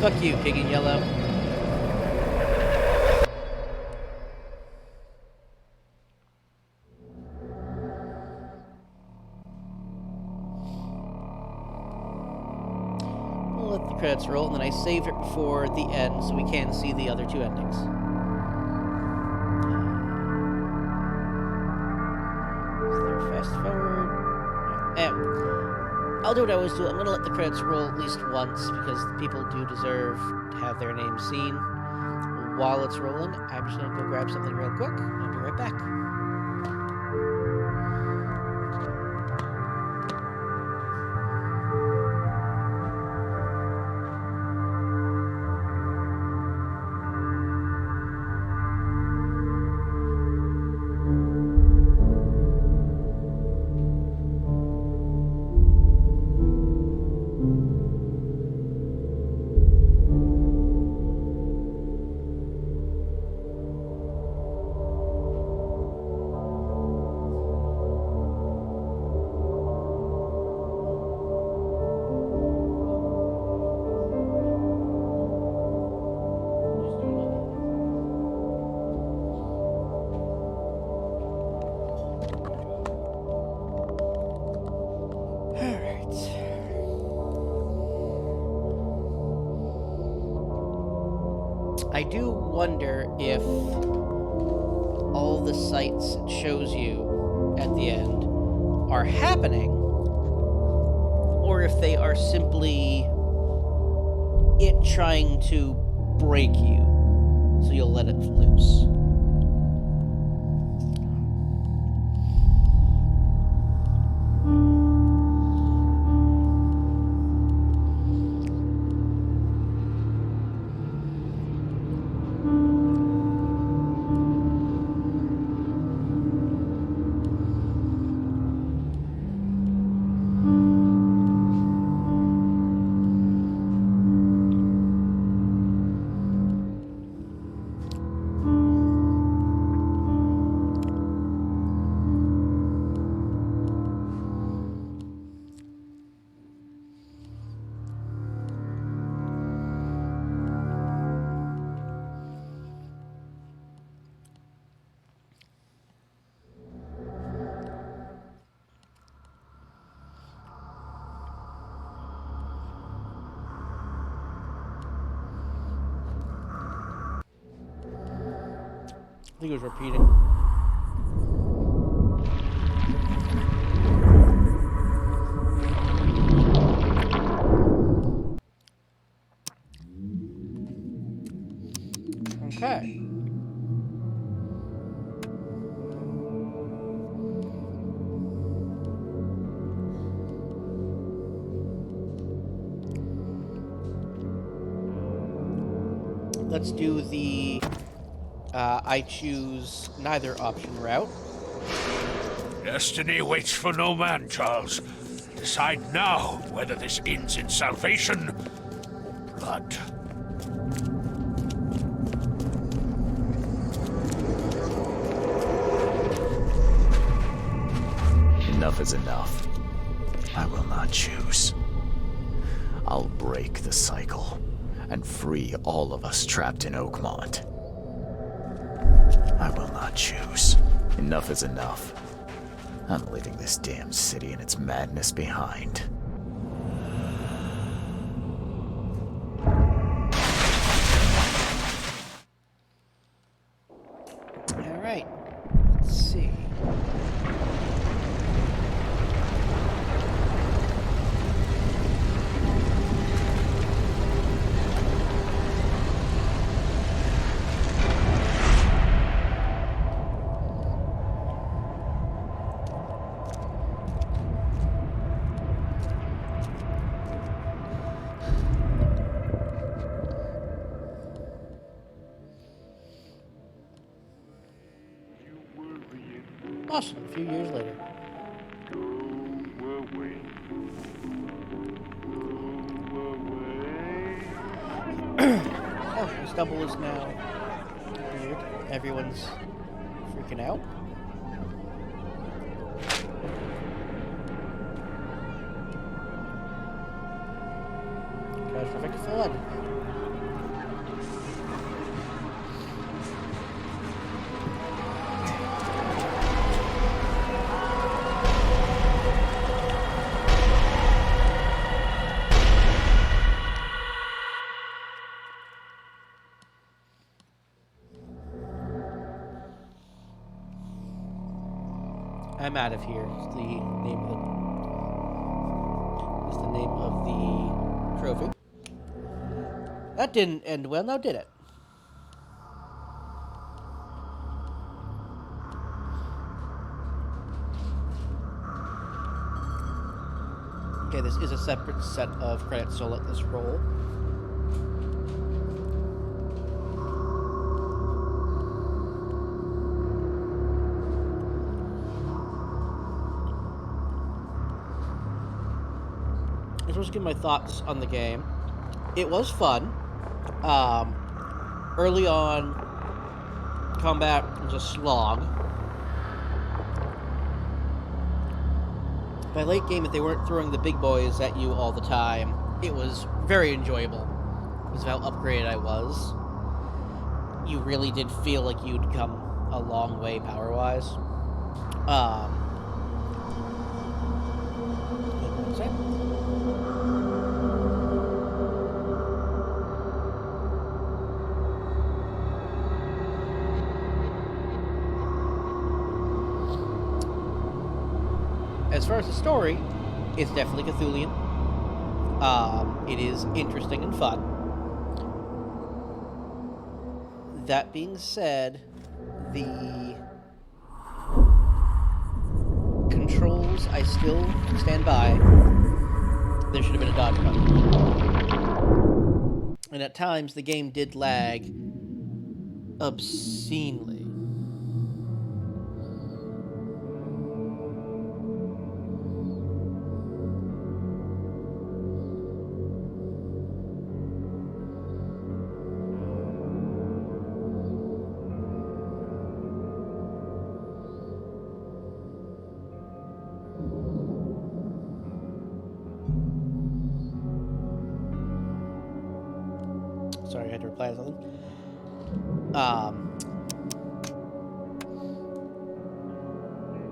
Fuck you, pig in yellow. We'll let the credits roll, and then I saved it before the end so we can see the other two endings. Is there fast forward? I'll do what I always do. I'm going to let the credits roll at least once because people do deserve to have their names seen. While it's rolling, I'm just going to go grab something real quick. I'll be right back. I do wonder if all the sights it shows you at the end are happening, or if they are simply it trying to break you, so you'll let it loose. think he was repeating. Okay. Let's do the I choose neither option route. Destiny waits for no man, Charles. Decide now whether this ends in salvation or blood. Enough is enough. I will not choose. I'll break the cycle and free all of us trapped in Oakmont. I will not choose. Enough is enough. I'm leaving this damn city and its madness behind. All right. Let's see. Awesome. A few years later. Oh, the stubble is now weird. Everyone's freaking out. Catastrophic flood. I'm out of here. Is the name of the trophy. That didn't end well, now did it? Okay, this is a separate set of credits, so let this roll. I'm supposed to give my thoughts on the game. It was fun. Early on, combat was a slog. By late game, if they weren't throwing the big boys at you all the time, it was very enjoyable. It was how upgraded I was. You really did feel like you'd come a long way power-wise. As far as the story, it's definitely Cthulhian. It is interesting and fun. That being said, the controls, I still stand by. There should have been a dodge button. And at times, the game did lag obscenely. Sorry, I had to reply to something.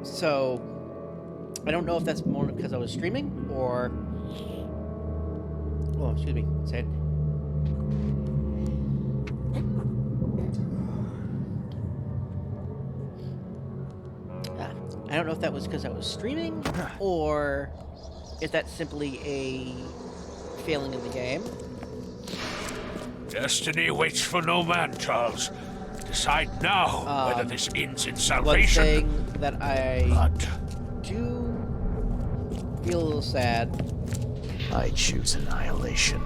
So, I don't know if that's more because I was streaming, or... Oh, excuse me. Say it. I don't know if that was because I was streaming, or if that's simply a failing in the game. Destiny waits for no man, Charles. Decide now whether this ends in One salvation. thing that I But do feel a little sad I choose annihilation.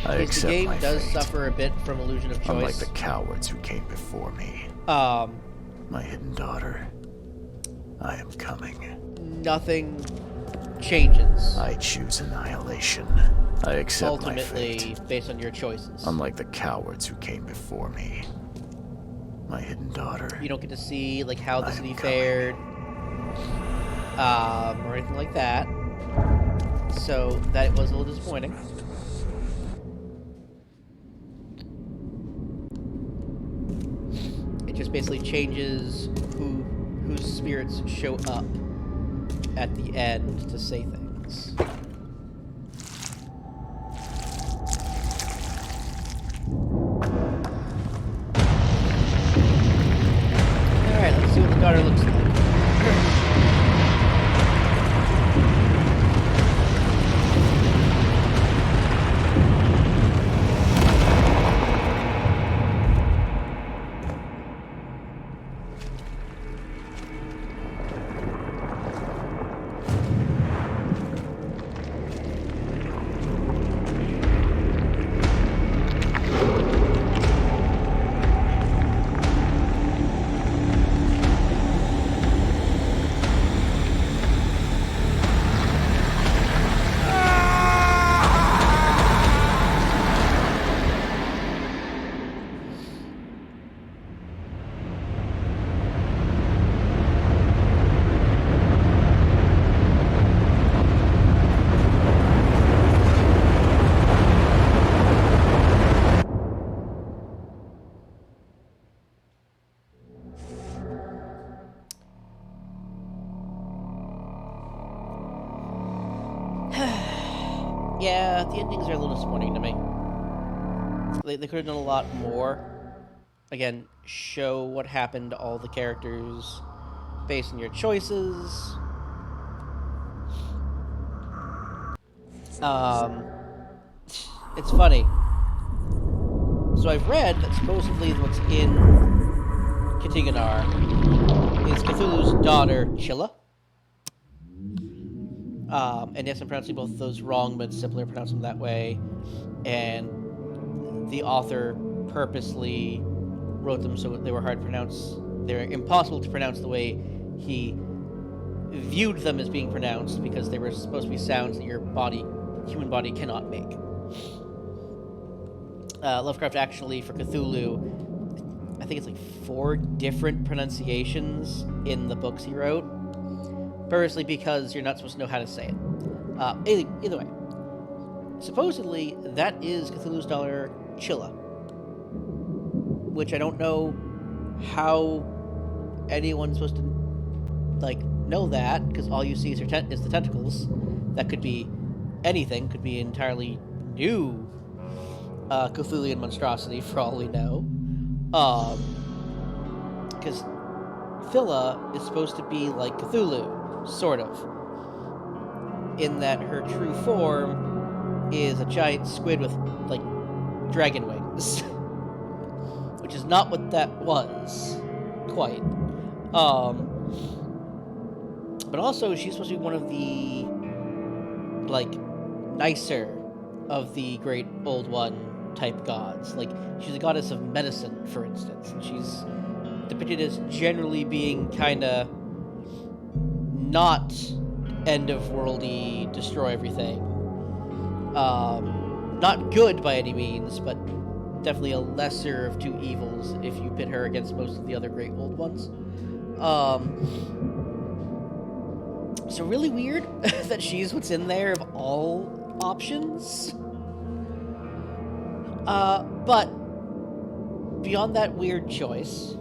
I is the accept game my does fate. suffer a bit from illusion of Unlike choice. the cowards who came before me. My hidden daughter. I am coming. Nothing changes. I choose annihilation. I accept my Ultimately, fate. based on your choices. Unlike the cowards who came before me. My hidden daughter. You don't get to see like how the I'm city coming. fared, or anything like that. So that was a little disappointing. It just basically changes whose spirits show up at the end to say things. Alright, let's see what the daughter looks like. Yeah, the endings are a little disappointing to me. They could have done a lot more. Again, show what happened to all the characters based on your choices. It's funny. So I've read that supposedly what's in Katiganar is Cthulhu's daughter, Chilla. And yes, I'm pronouncing both of those wrong, but it's simpler to pronounce them that way. And the author purposely wrote them so they were hard to pronounce. They're impossible to pronounce the way he viewed them as being pronounced, because they were supposed to be sounds that your human body cannot make. Lovecraft actually, for Cthulhu, I think it's like 4 different pronunciations in the books he wrote. Purposely because you're not supposed to know how to say it. Either way. Supposedly, that is Cthulhu's daughter, Chilla. Which I don't know how anyone's supposed to, know that, because all you see is the tentacles. That could be anything. Could be entirely new Cthulhian monstrosity, for all we know. Because Phila is supposed to be like Cthulhu. Sort of. In that her true form is a giant squid with, dragon wings. Which is not what that was. Quite. But also, she's supposed to be one of the, nicer of the Great Old One type gods. She's a goddess of medicine, for instance. And she's depicted as generally being kinda not end-of-worldy, destroy everything. Not good by any means, but definitely a lesser of 2 evils if you pit her against most of the other Great Old Ones. So really weird that she's what's in there of all options. But beyond that weird choice,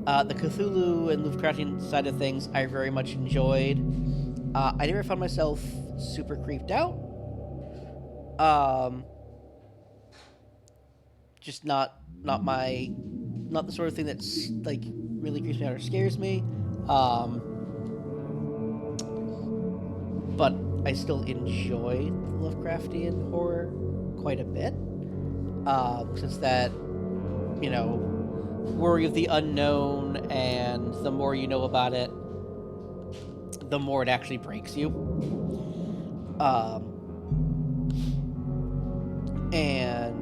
the Cthulhu and Lovecraftian side of things I very much enjoyed. I never found myself super creeped out. Just not the sort of thing that's really creeps me out or scares me. but I still enjoy Lovecraftian horror quite a bit. Since that, you know, worry of the unknown, and the more you know about it, the more it actually breaks you. And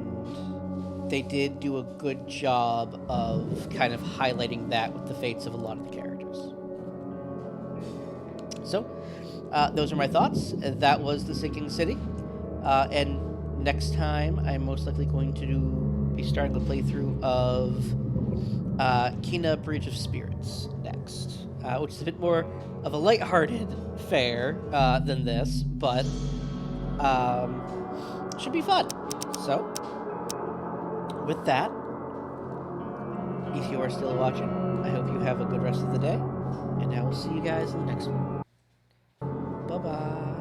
they did do a good job of kind of highlighting that with the fates of a lot of the characters. So, those are my thoughts. That was The Sinking City. And next time, I'm most likely going to be starting the playthrough of Kina Bridge of Spirits next, which is a bit more of a lighthearted fare than this, but should be fun. So, with that, if you are still watching, I hope you have a good rest of the day, and I will see you guys in the next one. Bye-bye.